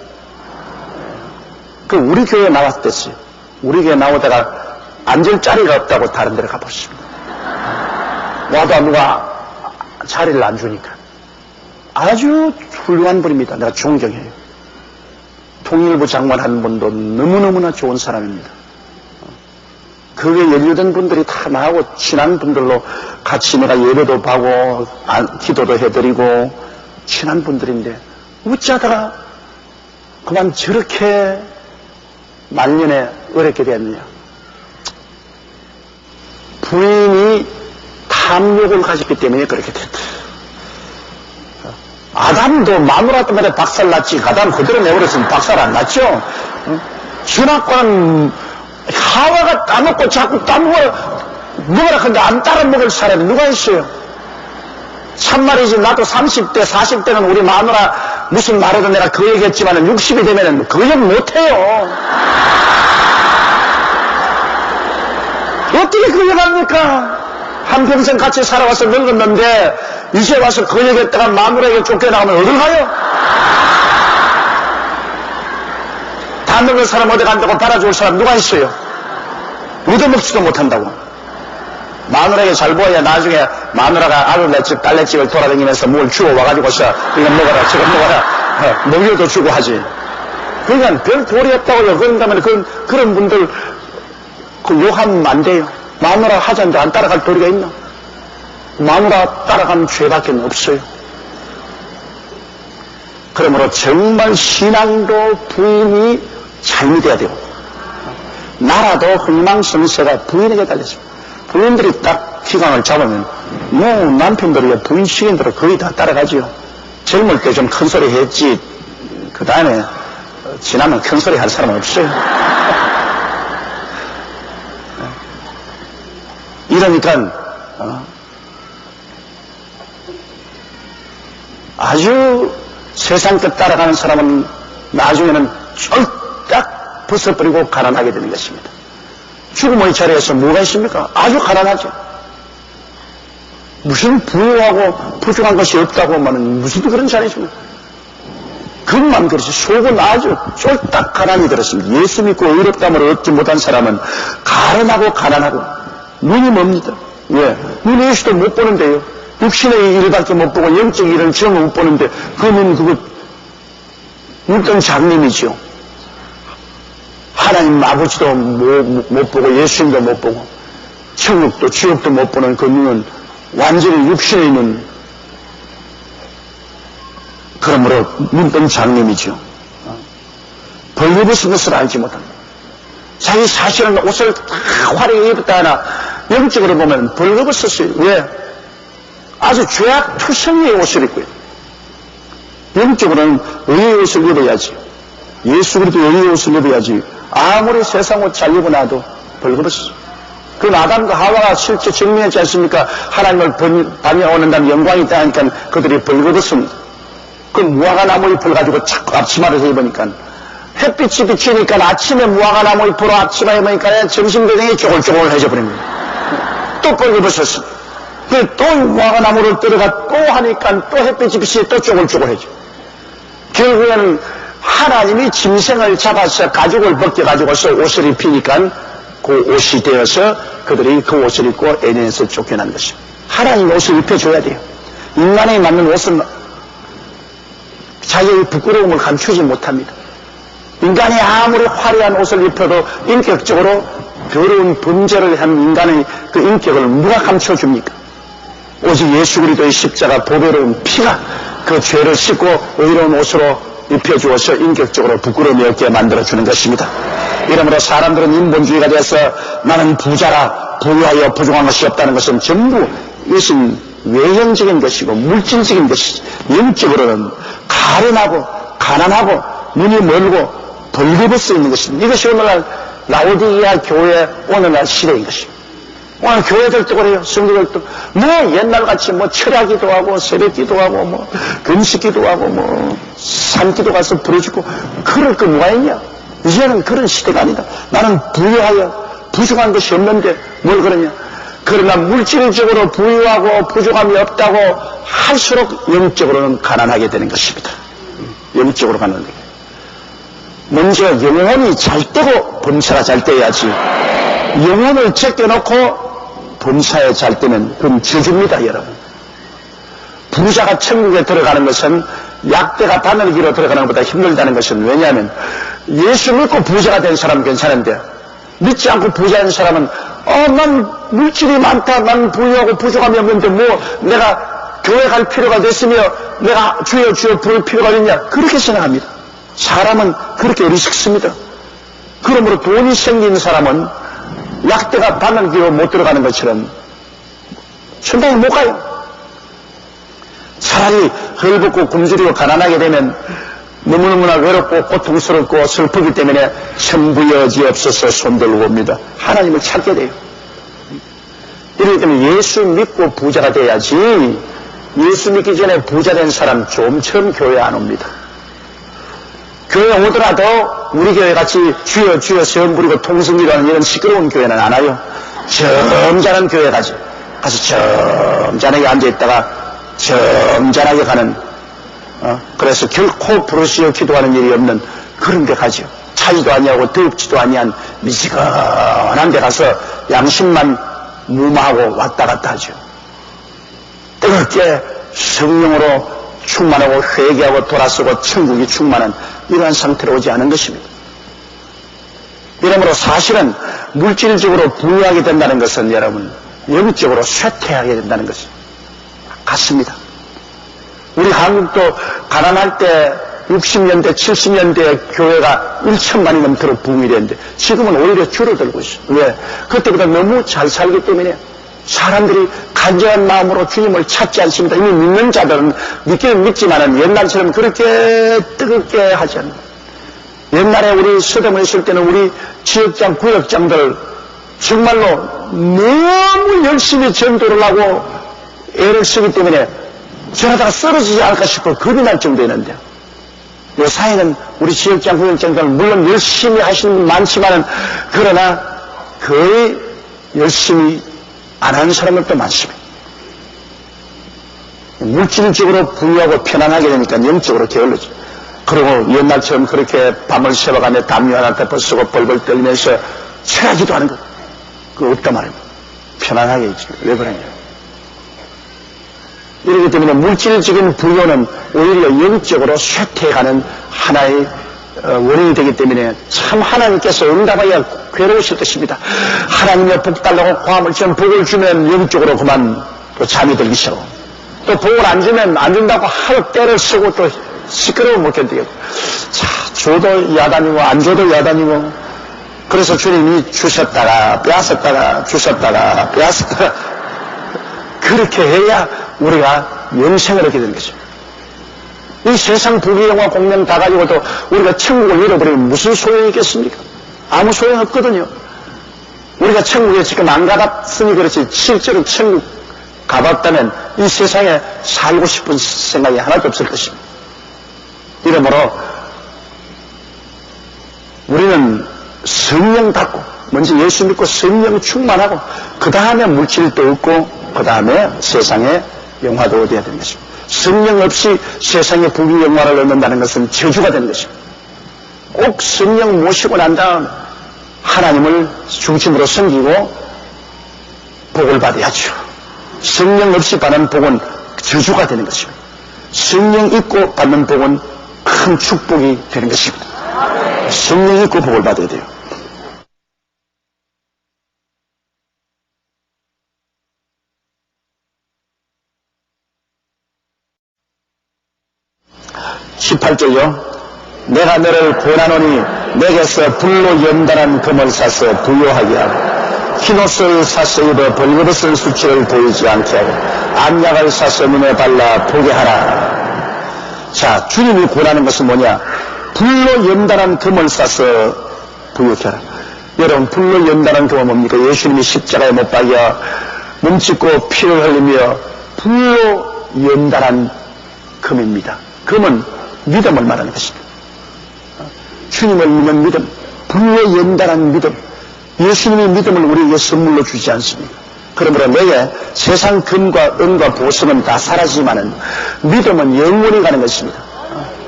그 우리 교회에 나왔댔어요. 우리 교회에 나오다가 앉을 자리가 없다고 다른 데로 가보십니다. 와도 누가 자리를 안 주니까. 아주 훌륭한 분입니다. 내가 존경해요. 통일부 장관 한 분도 너무너무나 좋은 사람입니다. 그게 연루된 분들이 다 나하고 친한 분들로 같이 내가 예배도 하고 기도도 해드리고 친한 분들인데 어쩌다가 그만 저렇게 말년에 어렵게 됐느냐. 부인이 탐욕을 가졌기 때문에 그렇게 됐다. 아담도 마누라 때문에 박살났지 아담 그대로 내버렸으면 박살 안 났죠. 전학관 하와가 따먹고 자꾸 따먹어 먹으라 근데 안 따라 먹을 사람이 누가 있어요? 참말이지 나도 30대 40대는 우리 마누라 무슨 말해도 내가 그 얘기했지만 60이 되면은 그 얘기 못해요. 어떻게 그 얘기 합니까? 한평생 같이 살아와서 늙었는데 이제 와서 그 얘기했다가 마누라에게 쫓겨나가면 어딜 가요? 다 늙은 사람 어디 간다고 바라줄 사람 누가 있어요? 얻어먹지도 못한다고. 마누라에게 잘 보아야 나중에 마누라가 아들네 집 딸네 집을 돌아다니면서 뭘 주워 와가지고서 이거 먹어라 저거 먹어라 먹여도 주고 하지. 그러니까 별 도리 없다고요. 그런다면 그런 분들 그 욕하면 안 돼요. 마누라 하자는데 안 따라갈 도리가 있나? 마누라 따라가는 죄밖에 없어요. 그러므로 정말 신앙도 부인이 잘못돼야 되고 나라도 흥망성쇠가 부인에게 달렸습니다. 부인들이 딱 기강을 잡으면 남편들이 부인 시키는 대로 거의 다 따라가지요. 젊을 때 좀 큰 소리 했지 그 다음에 지나면 큰 소리 할 사람은 없어요. 이러니까 아주 세상 뜻 따라가는 사람은 나중에는 쫄딱 벗어버리고 가난하게 되는 것입니다. 죽음의 자리에서 뭐가 있습니까? 아주 가난하죠. 무슨 부유하고 부족한 것이 없다고 하면 무슨 그런 자리입니까? 겉만 그렇지 속은 아주 쫄딱 가난이 들었습니다. 예수 믿고 의롭다함을 얻지 못한 사람은 가련하고 가난하고 눈이 멉니다. 왜? 눈 예수도 못 보는데요. 육신의 일밖에 못 보고 영적 일은 전혀 못 보는데 그 눈 그거 눈뜬 장님이죠. 하나님 아버지도 못 보고 예수님도 못 보고 천국도 지옥도 못 보는 그 눈은 완전히 육신에 있는, 그러므로 눈뜬 장님이죠. 벌거벗은 것을 알지 못합니다. 자기 사실은 옷을 다 화려하게 입었다 하나 영적으로 보면 벌거벗었어요. 왜? 아주 죄악투성이의 옷을 입고 있어요. 영적으로는 의의 옷을 입어야지. 예수 그리스도 의의 옷을 입어야지. 아무리 세상 옷 잘 입어놔도 벌거벗었어요. 그 아담과 하와가 실제 증명했지 않습니까? 하나님을 반영하는다는 영광이 있다 하니까 그들이 벌거벗습니다. 그 무화과 나무 잎을 가지고 자꾸 앞치마를 입으니까, 햇빛이 비치니까 아침에 무화과 나무 잎으로 앞치마 입으니까 점심 되니 쪼글쪼글해져 버립니다. 또 벌거벗었어. 또 무화과 나무를 들어가 또 하니까 또 햇빛이 비치니 또 쪼글쪼글해져. 결국에는 하나님이 짐승을 잡아서 가죽을 벗겨가지고서 옷을 입히니까 그 옷이 되어서 그들이 그 옷을 입고 에덴에서 쫓겨난 것입니다. 하나님 옷을 입혀줘야 돼요. 인간에 맞는 옷은 자기의 부끄러움을 감추지 못합니다. 인간이 아무리 화려한 옷을 입혀도 인격적으로 더러운 범죄를 한 인간의 그 인격을 누가 감춰줍니까? 오직 예수 그리스도의 십자가 보배로운 피가 그 죄를 씻고 의로운 옷으로 입혀주어서 인격적으로 부끄러움이 없게 만들어주는 것입니다. 이러므로 사람들은 인본주의가 돼서 나는 부자라 부유하여 부족한 것이 없다는 것은 전부 이것은 외형적인 것이고 물질적인 것이지, 영적으로는 가련하고 가난하고 눈이 멀고 벌거벗어 있는 것입니다. 이것이 오늘날 라오디게아 교회 오늘날 시대인 것입니다. 오늘 교회들도 그래요. 성도들도 뭐 옛날같이 뭐 철야기도 하고 새벽기도 하고 뭐 금식기도 하고 뭐 산기도 가서 부르짖고 그럴 거 뭐가 있냐. 이제는 그런 시대가 아니다. 나는 부유하여 부족한 것이 없는데 뭘 그러냐. 그러나 물질적으로 부유하고 부족함이 없다고 할수록 영적으로는 가난하게 되는 것입니다. 영적으로 가난하게. 먼저 영혼이 잘 되고 범사가 잘 돼야지. 영혼을 제껴놓고 범사에 잘 되면 그건 저주입니다, 여러분. 부자가 천국에 들어가는 것은 약대가 바늘기로 들어가는 것보다 힘들다는 것은, 왜냐하면 예수 믿고 부자가 된 사람은 괜찮은데 믿지 않고 부자인 사람은 난 물질이 많다, 난 부유하고 부족함이 없는데 뭐 내가 교회 갈 필요가 됐으며 내가 주여 주여 부를 필요가 있냐, 그렇게 생각합니다. 사람은 그렇게 어리석습니다. 그러므로 돈이 생긴 사람은 약대가 바늘기로 못 들어가는 것처럼 천당에 못 가요. 차라리 헐벗고 굶주리고 가난하게 되면 너무너무나 외롭고 고통스럽고 슬프기 때문에 천부여지없어서 손들고 옵니다. 하나님을 찾게 돼요. 이렇기 때문에 예수 믿고 부자가 돼야지, 예수 믿기 전에 부자 된 사람 좀처럼 교회 안 옵니다. 교회 오더라도 우리 교회같이 주여 주여 세움 부리고 통성기도하는 이런 시끄러운 교회는 안 와요. 점잖은 교회 가서 점잖하게 앉아있다가 점잖하게 가는, 그래서 결코 부르시어 기도하는 일이 없는 그런 데 가죠. 차지도 아니하고 더럽지도 아니한 미지근한 데 가서 양심만 무마하고 왔다 갔다 하죠. 뜨겁게 성령으로 충만하고 회개하고 돌아서고 천국이 충만한 이러한 상태로 오지 않은 것입니다. 이러므로 사실은 물질적으로 부유하게 된다는 것은 여러분 영적으로 쇠퇴하게 된다는 것이 같습니다. 우리 한국도 가난할 때 60년대 70년대 교회가 1천만이 넘도록 붐이 됐는데 지금은 오히려 줄어들고 있어요. 왜? 그때보다 너무 잘 살기 때문에 사람들이 간절한 마음으로 주님을 찾지 않습니다. 이미 믿는 자들은 믿기는 믿지만은 옛날처럼 그렇게 뜨겁게 하지 않는다. 옛날에 우리 서점에 있을 때는 우리 지역장, 구역장들 정말로 너무 열심히 전도를 하고 애를 쓰기 때문에 저러다가 쓰러지지 않을까 싶어 겁이 날 정도였는데, 요사이는 우리 지역장, 구역장들 물론 열심히 하시는 분 많지만은 그러나 거의 열심히 안 하는 사람들도 많습니다. 물질적으로 부유하고 편안하게 되니까 영적으로 게을러져. 그리고 옛날처럼 그렇게 밤을 새워가며 담요 하나 덮어쓰고 벌벌 떨면서 체하지도 않은 것. 그거 없단 말입니다. 편안하게 있지. 왜 그러냐. 이렇기 때문에 물질적인 부유는 오히려 영적으로 쇠퇴해가는 하나의 원인이 되기 때문에 참 하나님께서 응답하여 괴로우실 것입니다. 하나님의 복 달라고 고함을 전 복을 주면 영적으로 그만 또 잠이 들기 싫어. 또 복을 안 주면 안 준다고 하루 때를 쓰고 또 시끄러우면 못 견디겠고. 자, 줘도 야단이고 안 줘도 야단이고. 그래서 주님이 주셨다가 빼앗았다가 주셨다가 빼앗았다가 그렇게 해야 우리가 영생을 얻게 되는 거죠. 이 세상 부귀영화 공명 다 가지고도 우리가 천국을 잃어버리면 무슨 소용이 있겠습니까? 아무 소용 없거든요. 우리가 천국에 지금 안 가봤으니 그렇지 실제로 천국 가봤다면 이 세상에 살고 싶은 생각이 하나도 없을 것입니다. 이러므로 우리는 성령 받고 먼저 예수 믿고 성령 충만하고 그 다음에 물질도 얻고 그 다음에 세상에 영화도 얻어야 되는 것입니다. 성령 없이 세상에 부귀 영화를 얻는다는 것은 저주가 되는 것입니다. 꼭 성령 모시고 난 다음 하나님을 중심으로 섬기고 복을 받아야죠. 성령 없이 받는 복은 저주가 되는 것입니다. 성령 있고 받는 복은 큰 축복이 되는 것입니다. 성령 있고 복을 받아야 돼요. (18절요) 내가 너를 권하노니 내게서 불로 연단한 금을 사서 부요하게 하고 흰옷을 사서 입어 벌거벗은 수치를 보이지 않게 하고 안약을 사서 눈에 발라 보게 하라. 자, 주님이 권하는 것은 뭐냐? 불로 연단한 금을 사서 부요케 하라. 여러분, 불로 연단한 금은 뭡니까? 예수님이 십자가에 못 박여 몸짓고 피를 흘리며 불로 연단한 금입니다. 금은 믿음을 말하는 것입니다. 주님을 믿는 믿음, 불로 연단한 믿음. 예수님의 믿음을 우리에게 선물로 주지 않습니까? 그러므로 내게 세상 금과 은과 보석은 다 사라지지만은 믿음은 영원히 가는 것입니다.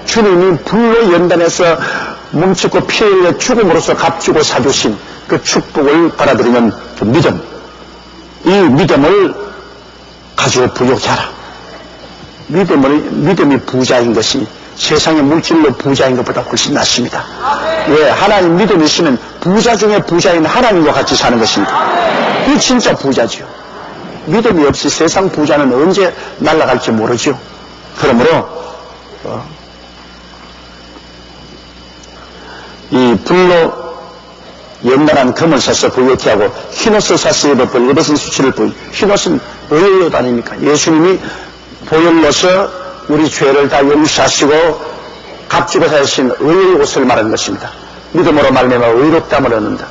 주님이 불로 연단해서 뭉치고 피 흘려 죽음으로써 값주고 사주신 그 축복을 받아들이는 그 믿음, 이 믿음을 가지고 부욕케 하라. 믿음이 부자인 것이 세상의 물질로 부자인 것보다 훨씬 낫습니다. 왜? 하나님 믿음이 있으면 부자 중에 부자인 하나님과 같이 사는 것입니다. 이 진짜 부자지요. 믿음이 없이 세상 부자는 언제 날아갈지 모르죠. 그러므로 이 불로 연단한 금을 사서 부요케 하고 흰옷을 사서 입어 벌거벗은 수치를 보이. 흰옷은 의의 옷 아닙니까? 예수님이 보혈로서 우리 죄를 다 용서하시고 값주고 사신 의의 옷을 말하는 것입니다. 믿음으로 말미암아 의롭다함을 얻는다.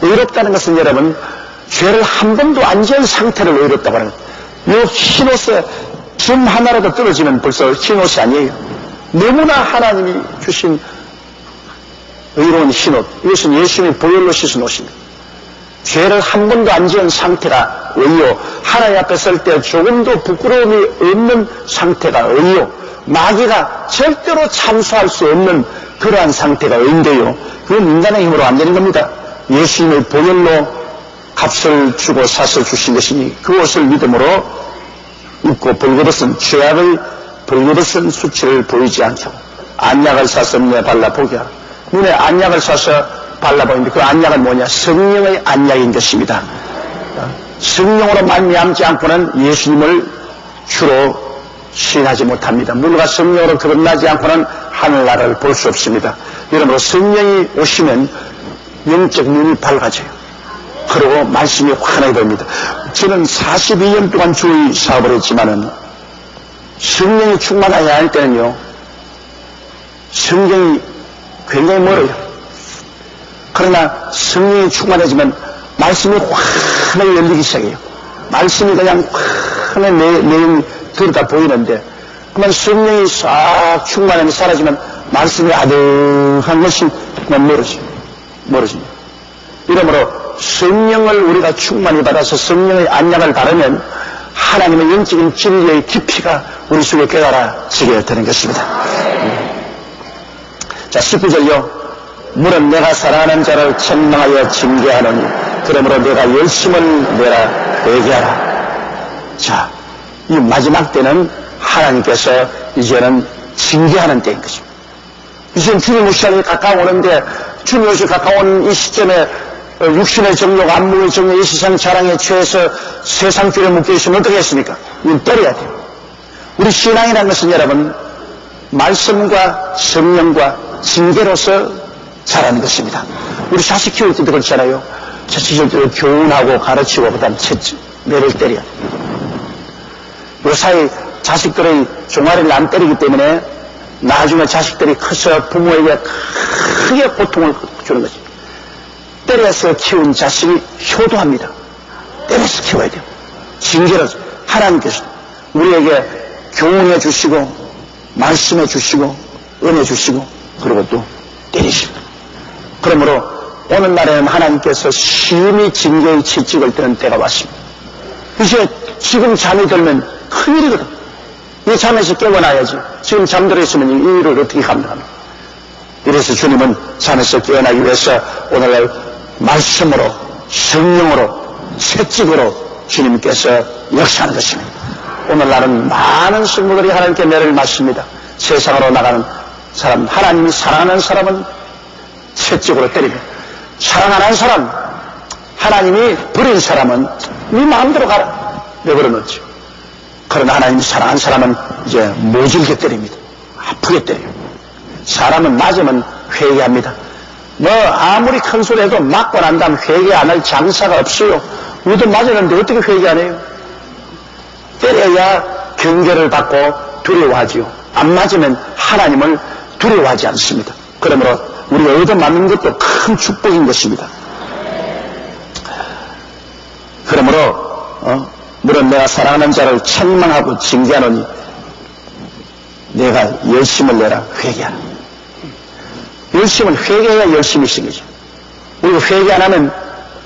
의롭다는 것은 여러분 죄를 한 번도 안 지은 상태를 의롭다고 하는 거예요. 이 흰옷에 점 하나라도 떨어지면 벌써 흰옷이 아니에요. 너무나 하나님이 주신 의로운 흰옷, 이것은 예수님이 보혈로 씻은 옷입니다. 죄를 한 번도 안 지은 상태가 의요. 하나님 앞에 설 때 조금도 부끄러움이 없는 상태가 의요. 마귀가 절대로 참수할 수 없는 그러한 상태가 의인데요. 그건 인간의 힘으로 안 되는 겁니다. 예수님의 보혈로 값을 주고 사서 주신 것이니 그 옷을 믿음으로 입고 벌거벗은 죄악의 벌거벗은 수치를 보이지 않게 하고 안약을 사서 눈에 발라보게 하라. 눈에 안약을 사서 발라보는데 그 안약은 뭐냐? 성령의 안약인 것입니다. 성령으로 말미암지 않고는 예수님을 주로 시인하지 못합니다. 물과 성령으로 거듭나지 않고는 하늘나라를 볼 수 없습니다. 여러분, 성령이 오시면 영적 눈이 밝아져요. 그리고 말씀이 환하게 됩니다. 저는 42년 동안 주의 사업을 했지만은 성령이 충만하지 않을 때는요, 성경이 굉장히 멀어요. 그러나 성령이 충만해지면 말씀이 환하게 열리기 시작해요. 말씀이 그냥 환하게 내용이 들여다 보이는데 그러면 성령이 싹 충만하게 사라지면 말씀이 아득한 것이 그만 멀어집니다. 이러므로 성령을 우리가 충만히 받아서 성령의 안약을 바르면 하나님의 영적인 진리의 깊이가 우리 속에 깨달아지게 되는 것입니다. 자, 19절요. 물은 내가 사랑하는 자를 책망하여 징계하노니 그러므로 내가 열심을 내라 회개하라. 자, 이 마지막 때는 하나님께서 이제는 징계하는 때인 것입니다. 이제는 주님 오시기 가까워오는데 주님 오시기 가까운 이 시점에 육신의 정욕, 안목의 정욕, 이 세상 자랑에 취해서 세상 줄에 묶여있으면 어떻게 했습니까? 이건 때려야 돼요. 우리 신앙이라는 것은 여러분 말씀과 성령과 징계로서 자라는 것입니다. 우리 자식 키울 때도 그렇잖아요. 자식을 교훈하고 가르치고 그다음 매를 때려야 돼요. 요사이 자식들의 종아리를 안 때리기 때문에 나중에 자식들이 커서 부모에게 크게 고통을 주는 거지. 때려서 키운 자식이 효도합니다. 때려서 키워야 돼요. 징계로서 하나님께서 우리에게 교훈해 주시고 말씀해 주시고 은혜 주시고 그리고 또 때리십니다. 그러므로 오늘날에는 하나님께서 심히 징계의 채찍을 뜨는 때가 왔습니다. 이제 지금 잠이 들면 큰일이거든. 이 잠에서 깨어나야지. 지금 잠들어 있으면 이 일을 어떻게 감당합니까? 이래서 주님은 잠에서 깨어나기 위해서 오늘날 말씀으로 성령으로 채찍으로 주님께서 역사하는 것입니다. 오늘날은 많은 성도들이 하나님께 매를 맞습니다. 세상으로 나가는 사람, 하나님이 사랑하는 사람은 채찍으로 때립니다. 사랑 안 하는 사람, 하나님이 버린 사람은 네 마음대로 가라 내버려 놓지. 그러나 하나님이 사랑하는 사람은 이제 모질게 때립니다. 아프게 때려요. 사람은 맞으면 회개합니다. 뭐 아무리 큰 소리 해도 맞고 난 다음 회개 안 할 장사가 없어요. 우리도 맞았는데 어떻게 회개 안 해요? 때려야 경계를 받고 두려워하지요. 안 맞으면 하나님을 두려워하지 않습니다. 그러므로 우리가 얻어맞는 것도 큰 축복인 것입니다. 그러므로 물론 내가 사랑하는 자를 책망하고 징계하노니 내가 열심을 내라. 회개하라. 열심을 회개해야 열심히 생기죠. 우리가 회개 안 하면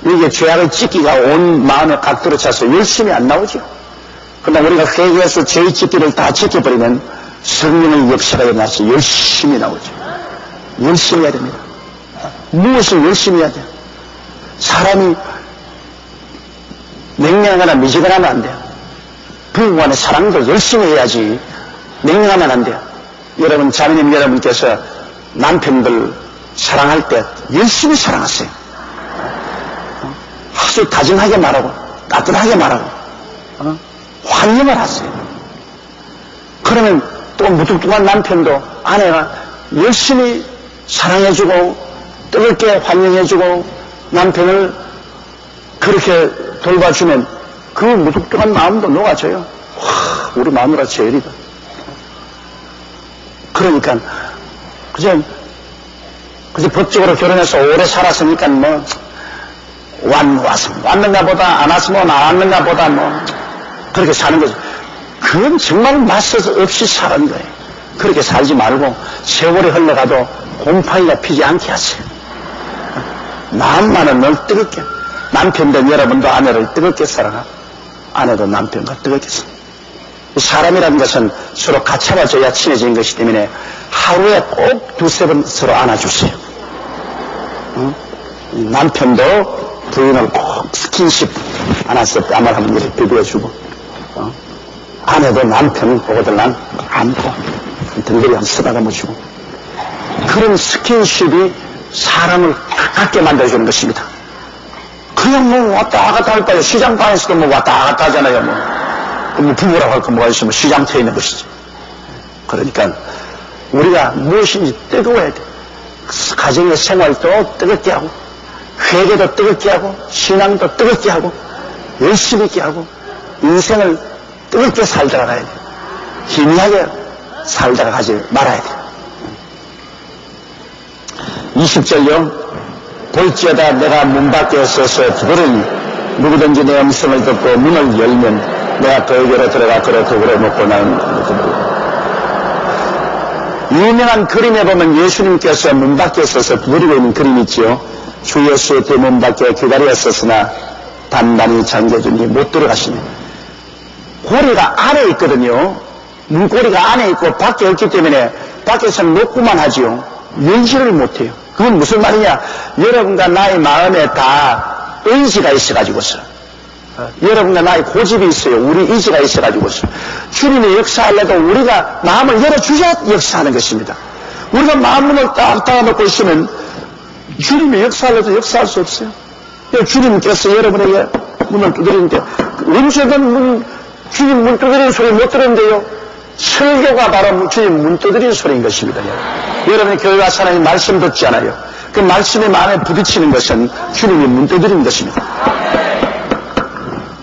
이게 죄악의 찢기가 온 마음에 각도로 차서 열심히 안 나오죠. 그러나 우리가 회개해서 죄의 찢기를 다 지켜버리면 성령의 역사가 일어나서 열심히 나오죠. 열심히 해야 됩니다. 무엇을 열심히 해야 돼요? 사람이 냉랭하거나 미지근하면 안 돼요. 부부 간의 사랑도 열심히 해야지 냉랭하면 안 돼요. 여러분, 자매님 여러분께서 남편들 사랑할 때 열심히 사랑하세요. 아주 다정하게 말하고 따뜻하게 말하고 환영을 하세요. 그러면 또 무뚝뚝한 남편도 아내가 열심히 사랑해주고 뜨겁게 환영해주고 남편을 그렇게 돌봐주면 그 무뚝뚝한 마음도 녹아져요. 와, 우리 마누라 제일이다. 그러니까 그저 법적으로 결혼해서 오래 살았으니까 뭐 왔는가 보다 안 왔으면 안 왔는가 보다 뭐 그렇게 사는 거죠. 그건 정말 맞서서 없이 사는 거예요. 그렇게 살지 말고 세월이 흘러가도 곰팡이가 피지 않게 하세요. 마음만은 늘 뜨겁게. 남편도 여러분도 아내를 뜨겁게 사랑하고 아내도 남편과 뜨겁게 사랑하고. 사람이라는 것은 서로 같이와줘야 친해지는 것이기 때문에 하루에 꼭 두세 번 서로 안아주세요. 남편도 부인을 꼭 스킨십 안아서 뺨을 한번 이렇게 비벼주고 아내도 남편 보고들랑 안고 등들이 한번 쓰다듬어주고 그런 스킨십이 사람을 가깝게 만들어주는 것입니다. 그냥 뭐 왔다 갔다 할 거예요. 시장판에서도 뭐 왔다 갔다 하잖아요. 뭐 부부라고 할 거 뭐가 있으면 시장터에 있는 것이지. 그러니까 우리가 무엇인지 뜨거워야 돼. 가정의 생활도 뜨겁게 하고 회개도 뜨겁게 하고 신앙도 뜨겁게 하고 열심히 있게 하고 인생을 뜨겁게 살다가 가야 돼. 희미하게 살다가 가지 말아야 돼. 20절요. 볼지어다 내가 문 밖에 서서 부르니 누구든지 내 음성을 듣고 문을 열면 내가 그에게로 들어가 그로 더불어 먹고 나는 유명한 그림에 보면 예수님께서 문 밖에 서서 부르고 있는 그림이 있지요. 주 예수의 문 밖에 기다려 섰으나 단단히 잠겨주니 못 들어가시네. 고리가 안에 있거든요. 문고리가 안에 있고 밖에 없기 때문에 밖에서는 놓고만 하지요. 열지를 못해요. 그건 무슨 말이냐? 여러분과 나의 마음에 다 의지가 있어가지고서 여러분과 나의 고집이 있어요. 우리 의지가 있어가지고서 주님이 역사하려도 우리가 마음을 열어주셔야 역사하는 것입니다. 우리가 마음문을 딱 닫아놓고 있으면 주님이 역사하려도 역사할 수 없어요. 주님께서 여러분에게 문을 두드리는데, 언제든 주님 문 두드리는 소리 못 들었는데요. 설교가 바로 주님 문 두드리는 소리인 것입니다. 여러분이 교회 와서 하나님 말씀 듣지 않아요. 그 말씀의 마음에 부딪히는 것은 주님이 문 두드리는 것입니다.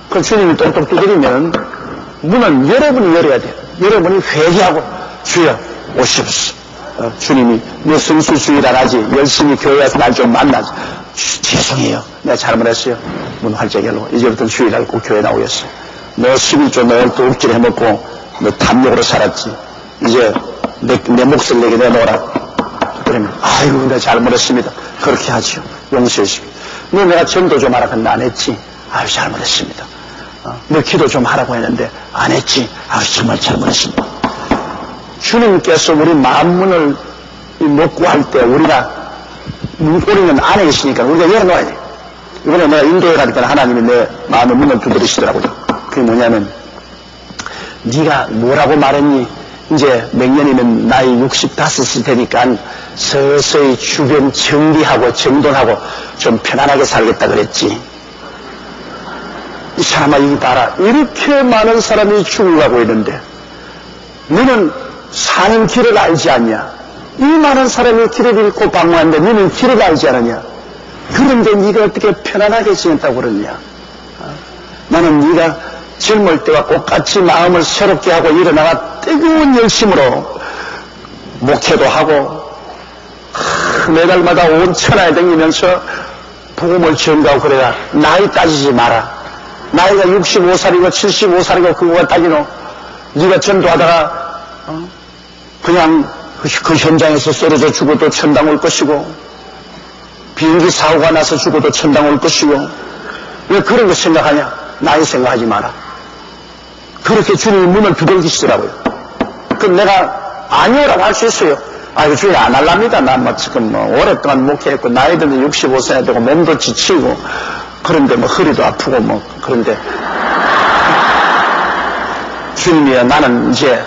그 주님이 똑똑 두드리면 문은 여러분이 열어야 돼요. 여러분이 회개하고 주여 오시옵소서. 주님이 내 성수주의라 하지 열심히 교회 와서 날 좀 만나지. 죄송해요. 내가 잘못했어요. 문 활짝 열고 이제부터 주일날 꼭 교회 나오겠어요. 너 11조 너 또 억지로 해먹고 너 탐욕으로 살았지. 이제 내 몫을 내게 내놓으라. 그러면 아이고 내가 잘못했습니다. 그렇게 하지요. 용서해 주십시오. 너 내가 전도 좀 하라고 했는데 안 했지. 아유 잘못했습니다. 너 기도 좀 하라고 했는데 안 했지. 아유 정말 잘못했습니다. 주님께서 우리 마음 문을 못 구할 때 우리가 우리는 안에 있으니까 우리가 열어놓아야 돼요. 이번에 내가 인도에 가니까 하나님이 내 마음의 문을 두드리시더라고요. 그게 뭐냐면 네가 뭐라고 말했니? 이제 몇 년이면 나이 65이 되니까 서서히 주변 정비하고 정돈하고 좀 편안하게 살겠다 그랬지. 이 사람아 이거 봐라. 이렇게 많은 사람이 죽어가고 있는데 너는 사는 길을 알지 않냐? 이 많은 사람이 길을 잃고 방황하는데 너는 길을 알지 않느냐? 그런데 네가 어떻게 편안하게 지냈다고 그러냐? 나는 네가 젊을 때와 똑같이 마음을 새롭게 하고 일어나가 뜨거운 열심으로 목회도 하고 매달마다 온 천하에 다니면서 복음을 전가하고 그래야 나이 따지지 마라. 나이가 65살이고 75살이고 그거가 따지노. 네가 전도하다가 그냥 그 현장에서 쓰러져 죽어도 천당 올 것이고 비행기 사고가 나서 죽어도 천당 올 것이고 왜 그런 거 생각하냐? 나이 생각하지 마라. 그렇게 주님이 문을 두들기시더라고요. 그럼 내가 아니오라고 할 수 있어요. 아이고 주님 안 할랍니다. 난 뭐 지금 오랫동안 목회했고 나이 들면 65세가 되고 몸도 지치고 그런데 허리도 아프고 그런데 주님이야 나는 이제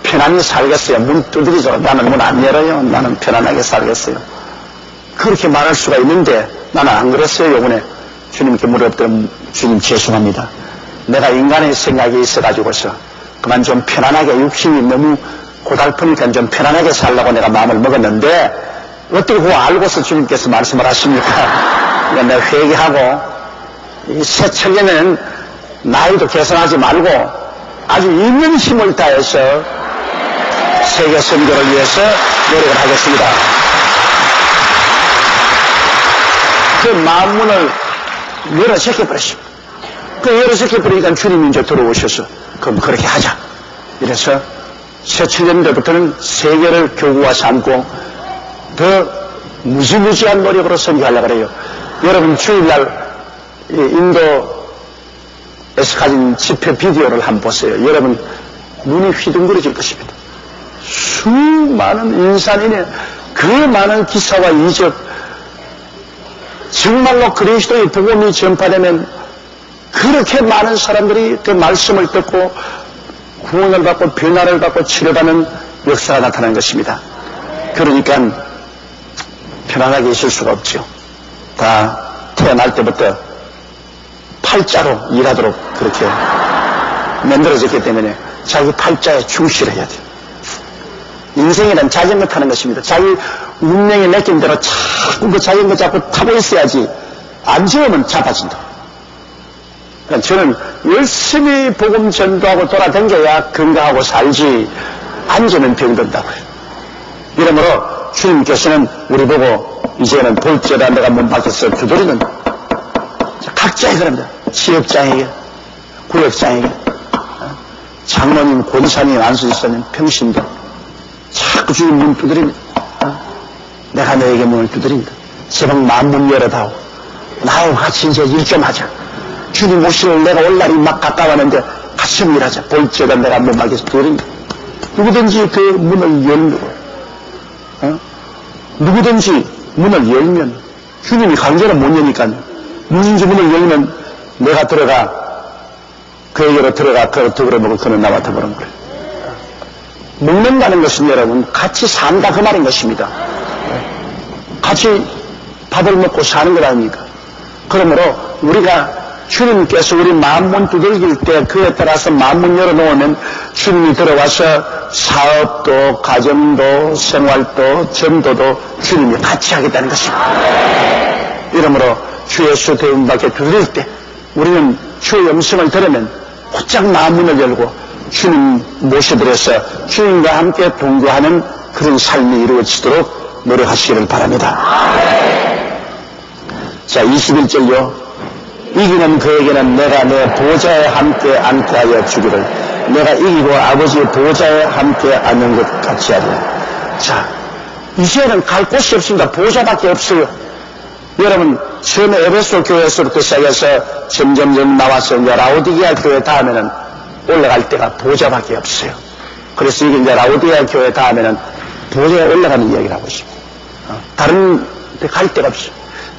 편안히 살겠어요. 문 두드리죠. 나는 문 안 열어요. 나는 편안하게 살겠어요. 그렇게 말할 수가 있는데 나는 안 그랬어요. 요번에 주님께 물어봤더니 주님 죄송합니다. 내가 인간의 생각이 있어가지고서 그만 좀 편안하게 육신이 너무 고달프니까 좀 편안하게 살라고 내가 마음을 먹었는데 어떻게 그거 알고서 주님께서 말씀을 하십니까? 그러니까 내가 회개하고 이 새 철에는 나이도 계산하지 말고 아주 있는 힘을 다해서 세계 선교를 위해서 노력을 하겠습니다. 그 마음문을 열어제껴버렸습니다. 그 열어제껴버리니까 주님이 이제 들어오셔서 그럼 그렇게 하자. 이래서 새 천년대부터는 세계를 교구와 삼고 더 무지무지한 노력으로 선교하려고 그래요. 여러분 주일날 인도에서 가진 집회 비디오를 한번 보세요. 여러분 눈이 휘둥그레질 것입니다. 수많은 인산인의 그 많은 기사와 이적 정말로 그리스도의 복음이 전파되면 그렇게 많은 사람들이 그 말씀을 듣고 구원을 받고 변화를 받고 치료받는 역사가 나타난 것입니다. 그러니까 편안하게 있을 수가 없죠. 다 태어날 때부터 팔자로 일하도록 그렇게 만들어졌기 때문에 자기 팔자에 충실해야 돼요. 인생이란 자전거 타는 것입니다. 자기 운명에 맡긴 대로 자꾸 그 자전거 잡고 타고 있어야지 안 지으면 잡아진다. 그러니까 저는 열심히 복음 전도하고 돌아다녀야 건강하고 살지 앉으면 병든다고요. 이러므로 주님께서는 우리 보고 이제는 볼지어다 내가 문 밖에서 두드리는 각자의 그럽니다. 지역장에게 구역장에게 장로님 권사님 안수집사님 평신도 자꾸 주님 문 두드립니다. 내가 너에게 문을 두드린다. 제발 마음 문 열어다오. 나하고 같이 이제 일 좀 하자. 주님 오시는 내가 올 날이 막 가까웠는데 같이 좀 일하자. 볼지어다 내가 문 밖에서 두드린다. 누구든지 그 문을 열고 누구든지 문을 열면 주님이 강제로 못 여니까 누구든지 문을 열면 내가 들어가 그에게로 들어가 그를 더불어 먹을 그는 나와 더불어 먹으라. 먹는다는 것은 여러분 같이 산다 그 말인 것입니다. 같이 밥을 먹고 사는 것 아닙니까? 그러므로 우리가 주님께서 우리 마음문 두들길 때 그에 따라서 마음문 열어놓으면 주님이 들어와서 사업도 가정도 생활도 전도도 주님이 같이 하겠다는 것입니다. 이러므로 주 예수 대문 밖에 두드릴 때 우리는 주의 음성을 들으면 곧장 마음문을 열고 주님 모셔드려서 주님과 함께 동거하는 그런 삶이 이루어지도록 노력하시기를 바랍니다. 자, 21절요. 이기는 그에게는 내가 내 보좌에 함께 앉게 하여 주기를 내가 이기고 아버지의 보좌에 함께 앉는 것 같이 하리라. 자, 이제는 갈 곳이 없습니다. 보좌밖에 없어요. 여러분, 처음에 에베소 교회에서부터 시작해서 점점점 나와서 이제 라오디게아 교회 다음에는 올라갈 때가 보좌밖에 없어요. 그래서 이게 이제 라오디게아 교회 다음에는 보좌에 올라가는 이야기를 하고 있습니다. 다른 데 갈 데가 없어요.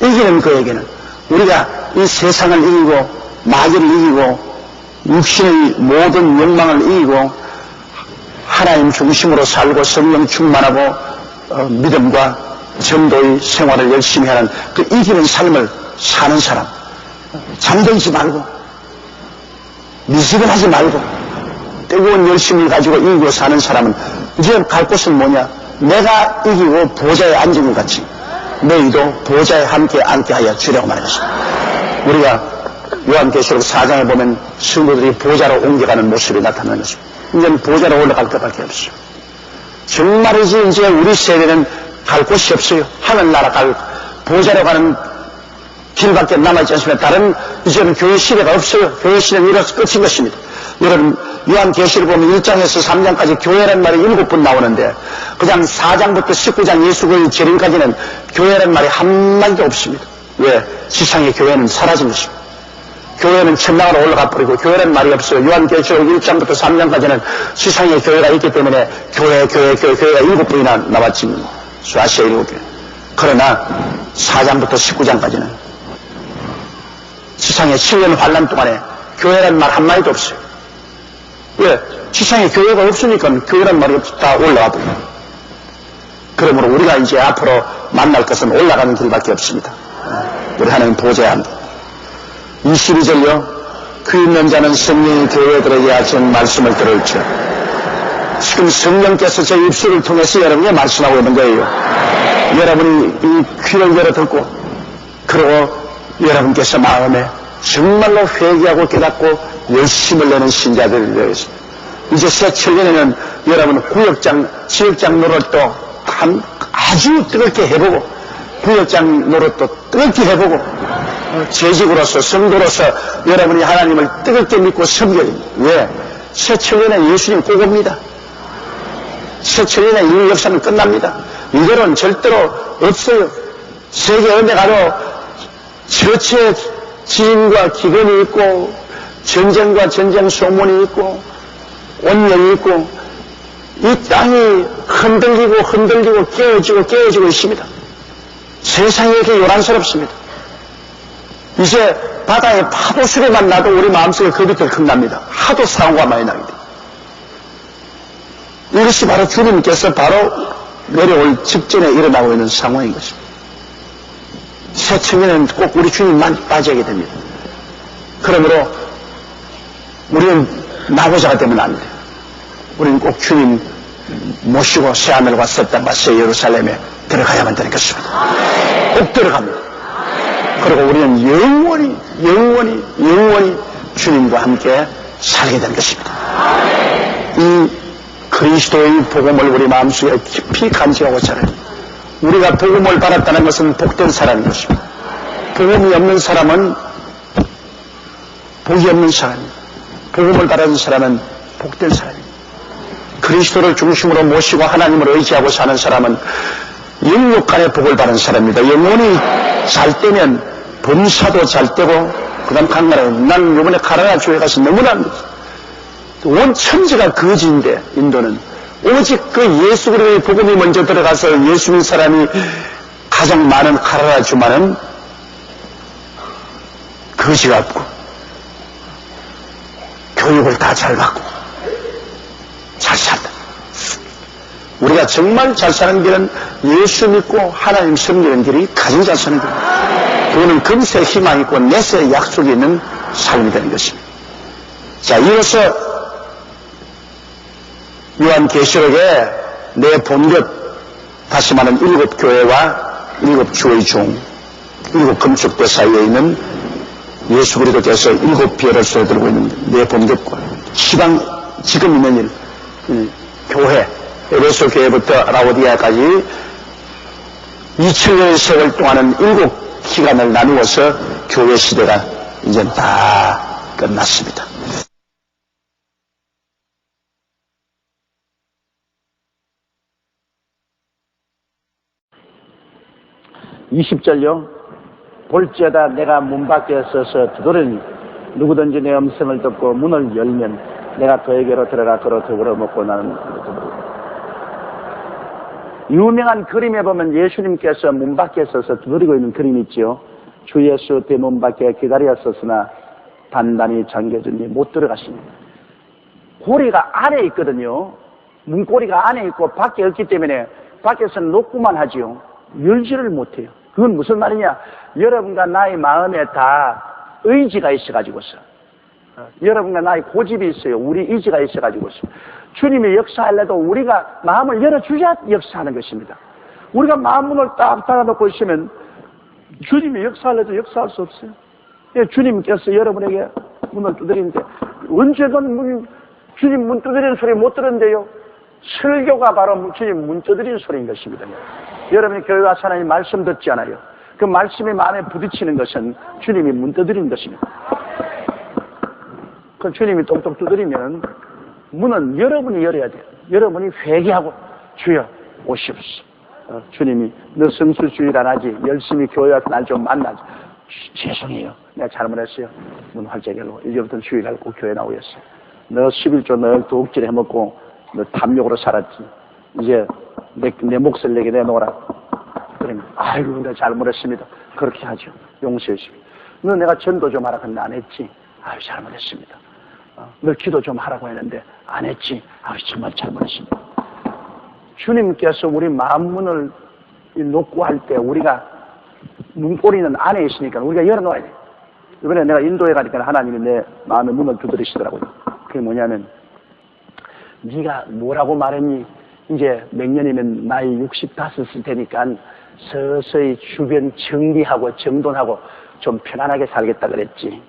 이기는 그에게는 우리가 이 세상을 이기고 마귀를 이기고 육신의 모든 욕망을 이기고 하나님 중심으로 살고 성령 충만하고 믿음과 전도의 생활을 열심히 하는 그 이기는 삶을 사는 사람, 잠들지 말고 미식을 하지 말고 뜨거운 열심을 가지고 이기고 사는 사람은 이제 갈 곳은 뭐냐? 내가 이기고 보좌에 앉은 것 같이 너희도 보좌에 함께 앉게 하여 주려고 말했습니다. 우리가 요한계시록 4장에 보면 성도들이 보좌로 옮겨가는 모습이 나타나는 것입니다. 이제는 보좌로 올라갈 것밖에 없어요. 정말이지 이제 우리 세대는 갈 곳이 없어요. 하늘나라 갈 보좌로 가는 길밖에 남아있지 않습니다. 다른 이제는 교회 시대가 없어요. 교회 시대는 이래서 끝인 것입니다. 여러분 요한계시록 보면 1장에서 3장까지 교회란 말이 7번 나오는데 그냥 4장부터 19장 예수의 재림까지는 교회란 말이 한마디도 없습니다. 왜? 지상의 교회는 사라진 것입니다. 교회는 천당으로 올라가 버리고 교회란 말이 없어요. 요한계시록 1장부터 3장까지는 지상의 교회가 있기 때문에 교회가 7번이나 나왔지. 수아시아 7개. 그러나 4장부터 19장까지는 지상의 7년 환란 동안에 교회란 말 한마디도 없어요. 왜? 지상에 교회가 없으니까 교회란 말이 다 올라와 버려요. 그러므로 우리가 이제 앞으로 만날 것은 올라가는 길밖에 없습니다. 우리 하나님 보좌에 합니다. 22절요. 그 있는 자는 성령이 교회들에게 하신 말씀을 들을지어. 지금 성령께서 제 입술을 통해서 여러분에게 말씀하고 있는 거예요. 여러분이 이 귀를 열어 듣고 그리고 여러분께서 마음에 정말로 회개하고 깨닫고 열심을 내는 신자들이 되겠습니다. 이제 새 천년에는 여러분 구역장, 지역장 노릇도 아주 뜨겁게 해보고 구역장 노릇도 뜨겁게 해보고 재직으로서 성도로서 여러분이 하나님을 뜨겁게 믿고 섬겨야 됩니다. 왜? 새 천년에 예수님 꼭 옵니다. 새 천년에 이 역사는 끝납니다. 이대로는 절대로 없어요. 세계 어디 가도 처치에 지인과 기근이 있고 전쟁과 전쟁 소문이 있고 온열이 있고 이 땅이 흔들리고 깨어지고 있습니다. 세상이 이렇게 요란스럽습니다. 이제 바다의 파도 소리만 나도 우리 마음속에 겁이 덜컥납니다. 하도 사고가 많이 나기 때문에. 이것이 바로 주님께서 바로 내려올 직전에 일어나고 있는 상황인 것입니다. 새 청년은 꼭 우리 주님만 빠지게 됩니다. 그러므로 우리는 나고자가 되면 안 돼요. 우리는 꼭 주님 모시고 새하늘과 새 땅과 새 예루살렘에 들어가야만 되는 것입니다. 꼭 들어갑니다. 그리고 우리는 영원히 주님과 함께 살게 되는 것입니다. 이 그리스도의 복음을 우리 마음속에 깊이 간직하고 살아야 됩니다. 우리가 복음을 받았다는 것은 복된 사람인 것입니다. 복음이 없는 사람은 복이 없는 사람입니다. 복음을 받은 사람은 복된 사람입니다. 그리스도를 중심으로 모시고 하나님을 의지하고 사는 사람은 영육간의 복을 받은 사람입니다. 영혼이 잘 때면 범사도 잘 되고 그 다음 강나라에 난 이번에 카나다 교회 가서 너무나 온 천지가 거지인데 인도는 오직 그 예수 그리스도의 복음이 먼저 들어가서 예수 믿는 사람이 가장 많은 카나다 주만은 거지가 없고 교육을 다 잘 받고 잘 산다. 우리가 정말 잘 사는 길은 예수 믿고 하나님 섬기는 길이 가장 잘 사는 길입니다. 그거는 금세 희망이 있고 내세 약속이 있는 삶이 되는 것입니다. 자, 이어서 요한계시록에 내 본것, 다시 말하면 7 교회와 7 주의 종, 7 금속대 사이에 있는 예수 그리스도께서 7 비열을 쏘들고 있는 내 본것과 지금 있는 교회, 에베소 교회부터 라오디아까지 2000년의 세월 동안은 7 기간을 나누어서 교회 시대가 이제 다 끝났습니다. 20절요. 볼지어다 내가 문 밖에 서서 두드리니 누구든지 내 음성을 듣고 문을 열면 내가 그에게로 들어가 그로 더불어 먹고 나는 유명한 그림에 보면 예수님께서 문 밖에 서서 두드리고 있는 그림이 있죠. 주 예수 대문 밖에 기다렸었으나 단단히 잠겨졌니 못 들어가십니다. 고리가 안에 있거든요. 문고리가 안에 있고 밖에 없기 때문에 밖에서는 녹구만 하지요. 열지를 못해요. 그건 무슨 말이냐? 여러분과 나의 마음에 다 의지가 있어가지고서 여러분과 나의 고집이 있어요. 우리 의지가 있어가지고서 주님이 역사하려도 우리가 마음을 열어주셔야 역사하는 것입니다. 우리가 마음문을 딱 닫아놓고 있으면 주님이 역사하려도 역사할 수 없어요. 주님께서 여러분에게 문을 두드리는데 언제든 주님 문 두드리는 소리 못 들었는데요. 설교가 바로 주님 문 두드리는 소리인 것입니다. 여러분이 교회 와서 하나님 말씀 듣지 않아요. 그 말씀이 마음에 부딪히는 것은 주님이 문 두드리는 것입니다. 그 주님이 똑똑 두드리면 문은 여러분이 열어야 돼요. 여러분이 회개하고 주여 오시옵소서. 주님이 너 성수주일 안 하지? 열심히 교회 와서 날 좀 만나지. 죄송해요. 내가 잘못했어요. 문 활짝 열고 이제부터 주일날 꼭 교회 나오겠어. 너 11조 너 도둑질 해먹고 너 탐욕으로 살았지. 이제 내 몫을 내게 내놓으라. 그러면 아이고 내가 잘못했습니다. 그렇게 하죠. 용서해 주십시오. 너 내가 전도 좀 하라 근데 안 했지. 아유 잘못했습니다. 너 기도 좀 하라고 했는데 안 했지. 아유 정말 잘못했습니다. 주님께서 우리 마음 문을 놓고 할 때 우리가 문고리는 안에 있으니까 우리가 열어놓아야 돼. 이번에 내가 인도에 가니까 하나님이 내 마음의 문을 두드리시더라고요. 그게 뭐냐면 네가 뭐라고 말했니? 이제 몇 년이면 나이 65일 테니까 서서히 주변 정비하고 정돈하고 좀 편안하게 살겠다 그랬지.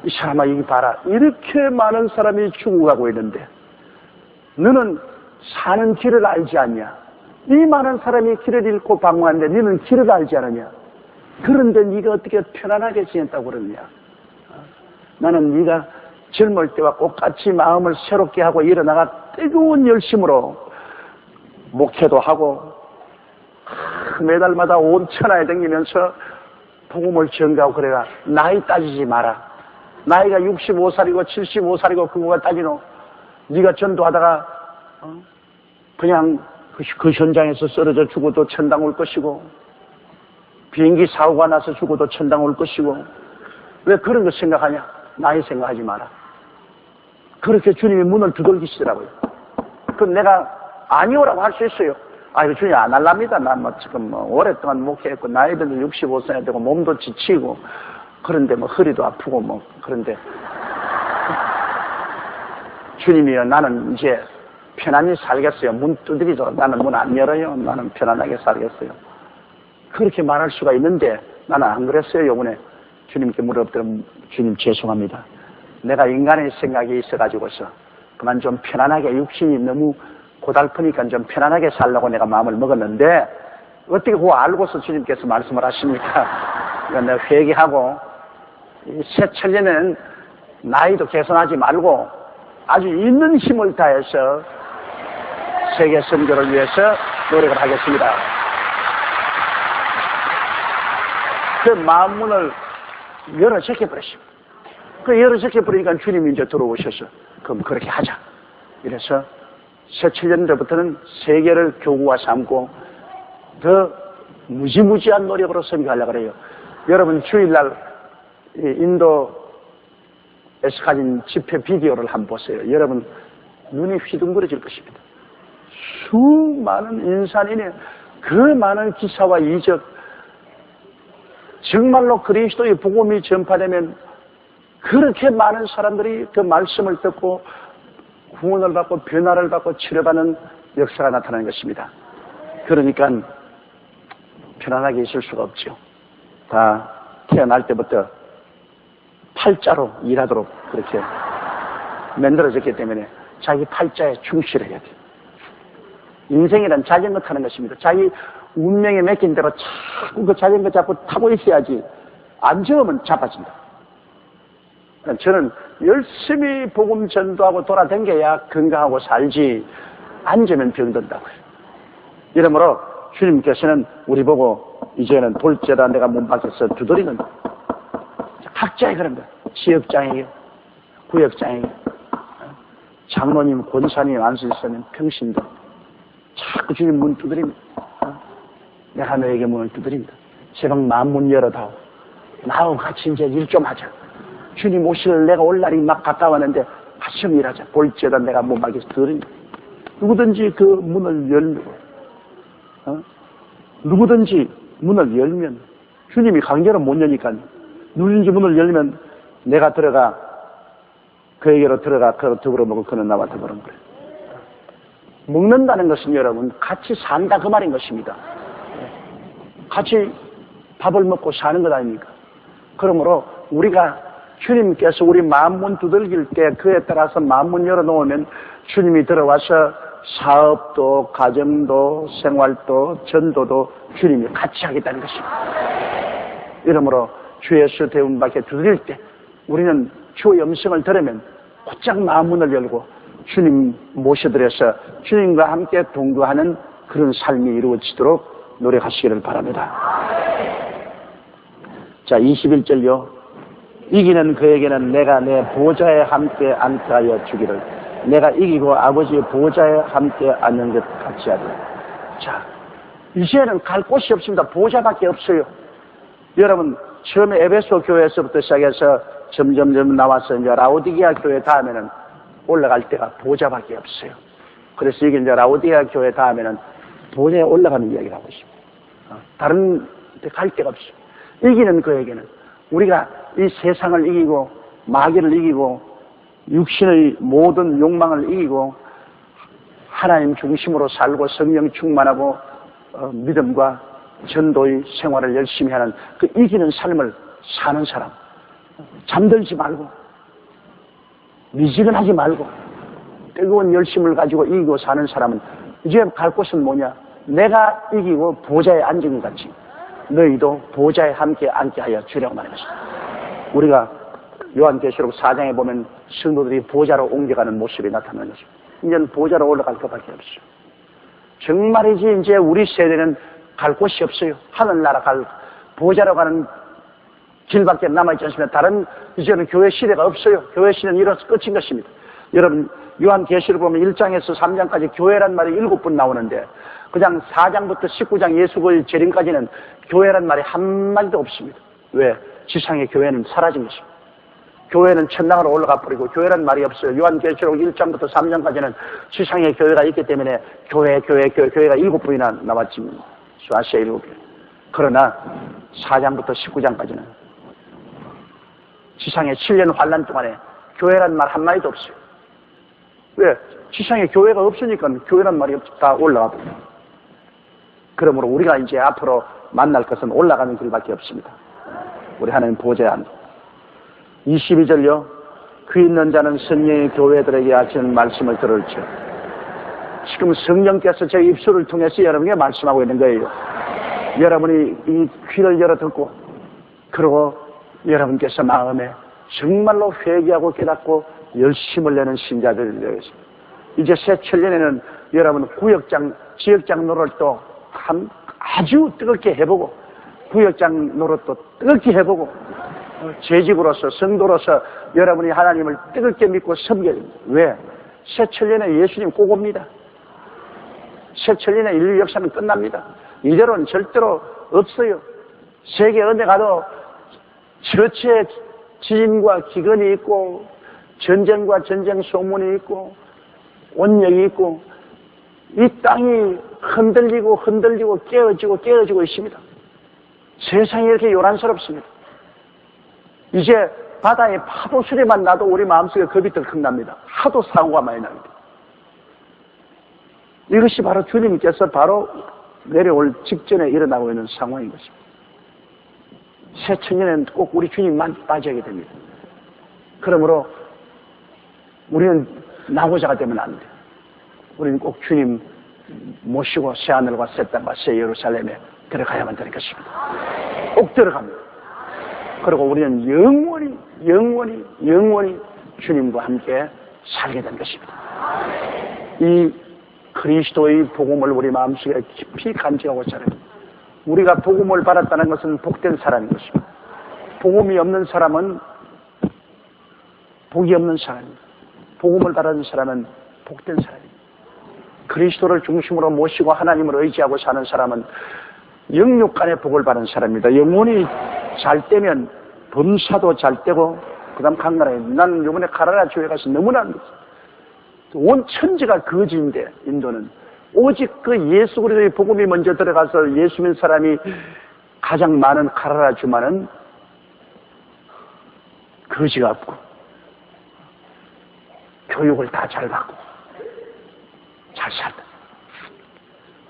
이 사람아 여기 봐라. 이렇게 많은 사람이 죽어가고 있는데 너는 사는 길을 알지 않냐? 이 많은 사람이 길을 잃고 방황하는데 너는 길을 알지 않느냐? 그런데 네가 어떻게 편안하게 지냈다고 그러느냐? 나는 네가 젊을 때와 똑같이 마음을 새롭게 하고 일어나가 뜨거운 열심으로 목회도 하고 매달마다 온 천하에 다니면서 복음을 전가하고 그래가 나이 따지지 마라. 나이가 65살이고 75살이고 그거가 따지노. 네가 전도하다가 그냥 그 현장에서 쓰러져 죽어도 천당 올 것이고 비행기 사고가 나서 죽어도 천당 올 것이고 왜 그런 거 생각하냐? 나이 생각하지 마라. 그렇게 주님이 문을 두들기시더라고요. 그럼 내가 아니오라고 할 수 있어요. 이거 주님 안 할랍니다. 난 지금 오랫동안 목회했고 나이도 65세가 되고 몸도 지치고 그런데 허리도 아프고 그런데 주님이요 나는 이제 편안히 살겠어요. 문 두드리죠. 나는 문 안 열어요. 나는 편안하게 살겠어요. 그렇게 말할 수가 있는데 나는 안 그랬어요. 요번에 주님께 물어보더니 주님 죄송합니다. 내가 인간의 생각이 있어가지고서 그만 좀 편안하게 육신이 너무 고달프니까 좀 편안하게 살려고 내가 마음을 먹었는데 어떻게 그거 알고서 주님께서 말씀을 하십니까? 그러니까 내가 회개하고 새 천년은 나이도 개선하지 말고 아주 있는 힘을 다해서 세계 선교를 위해서 노력을 하겠습니다. 그 마음문을 열어 제껴버렸습니다. 그 열어 제껴버리니까 주님이 이제 들어오셔서 그럼 그렇게 하자. 이래서 새 7년도부터는 세계를 교구와 삼고 더 무지무지한 노력으로 선교하려고 그래요. 여러분 주일날 인도에서 가진 집회 비디오를 한번 보세요. 여러분 눈이 휘둥그레질 것입니다. 수많은 인산인의 그 많은 기사와 이적 정말로 그리스도의 복음이 전파되면 그렇게 많은 사람들이 그 말씀을 듣고 구원을 받고 변화를 받고 치료받는 역사가 나타나는 것입니다. 그러니까 편안하게 있을 수가 없죠. 다 태어날 때부터 팔자로 일하도록 그렇게 만들어졌기 때문에 자기 팔자에 충실해야 돼요. 인생이란 자전거 타는 것입니다. 자기 운명에 맡긴 대로 자꾸 그 자전거 잡고 타고 있어야지 안 저으면 자빠진다. 저는 열심히 복음 전도하고 돌아다녀야 건강하고 살지 앉으면 병든다고요. 이러므로 주님께서는 우리 보고 이제는 돌죄다 내가 문 밖에서 두드리는 각자의 그런 거 지역장이에요. 구역장이에요. 장로님, 권사님, 안수사님, 평신도 자꾸 주님 문 두드립니다. 내가 너에게 문을 두드립니다. 새벽 마음문 열어다오. 나하고 같이 이제 일 좀 하자. 주님 오실 내가 올 날이 막 가까웠는데 같이 좀 일하자. 볼지어다 내가 문 밖에서 두드립니다. 누구든지 그 문을 열면 누구든지 문을 열면 주님이 강제로 못 여니까 누구든지 문을 열면 내가 들어가 그에게로 들어가 그로 더불어 먹고 그는 나와 더불어 먹으래. 먹는다는 것은 여러분 같이 산다 그 말인 것입니다. 같이 밥을 먹고 사는 것 아닙니까? 그러므로 우리가 주님께서 우리 마음문 두들길 때 그에 따라서 마음문 열어놓으면 주님이 들어와서 사업도 가정도 생활도 전도도 주님이 같이 하겠다는 것입니다. 이러므로 주 예수 대문 밖에 두드릴 때 우리는 주의 음성을 들으면 곧장 마음문을 열고 주님 모셔드려서 주님과 함께 동거하는 그런 삶이 이루어지도록 노력하시기를 바랍니다. 자, 21절요. 이기는 그에게는 내가 내 보좌에 함께 앉게 하여 주기를 내가 이기고 아버지의 보좌에 함께 앉는 것 같이 하리라. 자, 이제는 갈 곳이 없습니다. 보좌밖에 없어요. 여러분 처음에 에베소 교회에서부터 시작해서 점점 나와서 이제 라오디게아 교회 다음에는 올라갈 때가 보좌밖에 없어요. 그래서 이게 이제 라오디게아 교회 다음에는 보좌에 올라가는 이야기를 하고 있습니다. 다른 데 갈 데가 없어요. 이기는 그에게는 우리가 이 세상을 이기고 마귀를 이기고 육신의 모든 욕망을 이기고 하나님 중심으로 살고 성령 충만하고 믿음과 전도의 생활을 열심히 하는 그 이기는 삶을 사는 사람, 잠들지 말고 미지근하지 말고 뜨거운 열심을 가지고 이기고 사는 사람은 이제 갈 곳은 뭐냐? 내가 이기고 보좌에 앉은 것 같이 너희도 보좌에 함께 앉게 하여 주려고 말하는 것입니다. 우리가 요한계시록 4장에 보면 성도들이 보좌로 옮겨가는 모습이 나타나는 것입니다. 이제는 보좌로 올라갈 것밖에 없어요. 정말이지 이제 우리 세대는 갈 곳이 없어요. 하늘나라 갈 보좌로 가는 길밖에 남아있지 않습니다. 다른 이제는 교회 시대가 없어요. 교회 시대는 이로써 끝인 것입니다. 여러분 요한계시록 보면 1장에서 3장까지 교회란 말이 7번 나오는데 그냥 4장부터 19장 예수의 재림까지는 교회란 말이 한마디도 없습니다. 왜? 지상의 교회는 사라진 것입니다. 교회는 천당으로 올라가 버리고 교회란 말이 없어요. 요한계시록 1장부터 3장까지는 지상의 교회가 있기 때문에 교회가 7번이나 나왔지. 아시아 7개. 그러나 4장부터 19장까지는 지상의 7년 환란 동안에 교회란 말 한마디도 없어요. 왜? 지상에 교회가 없으니까 교회란 말이 다 올라가 버려요. 그러므로 우리가 이제 앞으로 만날 것은 올라가는 길밖에 없습니다. 우리 하나님 보좌에 앉아. 22절요. 귀 있는 자는 성령의 교회들에게 하시는 말씀을 들을지어. 지금 성령께서 제 입술을 통해서 여러분에게 말씀하고 있는 거예요. 여러분이 이 귀를 열어 듣고 그리고 여러분께서 마음에 정말로 회개하고 깨닫고 열심을 내는 신자들이 되겠습니다. 이제 새 천년에는 여러분 구역장, 지역장 노릇도 아주 뜨겁게 해보고 구역장 노릇도 뜨겁게 해보고 재직으로서 성도로서 여러분이 하나님을 뜨겁게 믿고 섬겨야 됩니다. 왜? 새 천년에 예수님 꼭 옵니다. 새 천년에 인류 역사는 끝납니다. 이대로는 절대로 없어요. 세계 어디 가도 저체 지진과 기근이 있고 전쟁과 전쟁 소문이 있고 원력이 있고 이 땅이 흔들리고 깨어지고 있습니다. 세상이 이렇게 요란스럽습니다. 이제 바다의 파도 소리만 나도 우리 마음속에 겁이 덜컥 납니다. 하도 사고가 많이 납니다. 이것이 바로 주님께서 바로 내려올 직전에 일어나고 있는 상황인 것입니다. 새천년에는 꼭 우리 주님만 빠지게 됩니다. 그러므로 우리는 나고자가 되면 안 돼요. 우리는 꼭 주님 모시고 새하늘과 새 땅과 새 예루살렘에 들어가야만 되는 것입니다. 꼭 들어갑니다. 그리고 우리는 영원히 주님과 함께 살게 된 것입니다. 이 그리스도의 복음을 우리 마음속에 깊이 간직하고 살아요. 우리가 복음을 받았다는 것은 복된 사람인 것입니다. 복음이 없는 사람은 복이 없는 사람입니다. 복음을 받은 사람은 복된 사람입니다. 그리스도를 중심으로 모시고 하나님을 의지하고 사는 사람은 영육간의 복을 받은 사람입니다. 영혼이 잘 되면 범사도 잘 되고 그 다음 강나라에 나는 이번에 카라라 교회 가서 너무나 온 천지가 거지인데 인도는 오직 그 예수 그리스도의 복음이 먼저 들어가서 예수 믿는 사람이 가장 많은 카라라 주만은 거지가 없고 교육을 다 잘 받고 잘 살다.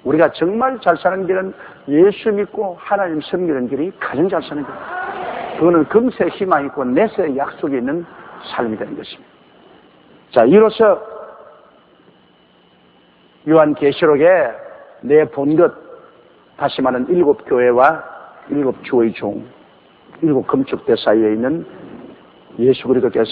우리가 정말 잘 사는 길은 예수 믿고 하나님 섬기는 길이 가장 잘 사는 길. 그거는 금세 희망이 있고 내세 약속이 있는 삶이 되는 것입니다. 자, 이로써 요한계시록에 내 본 것, 다시 말하는 7 교회와 7 주의 종, 7 금축대 사이에 있는 예수 그리스도께서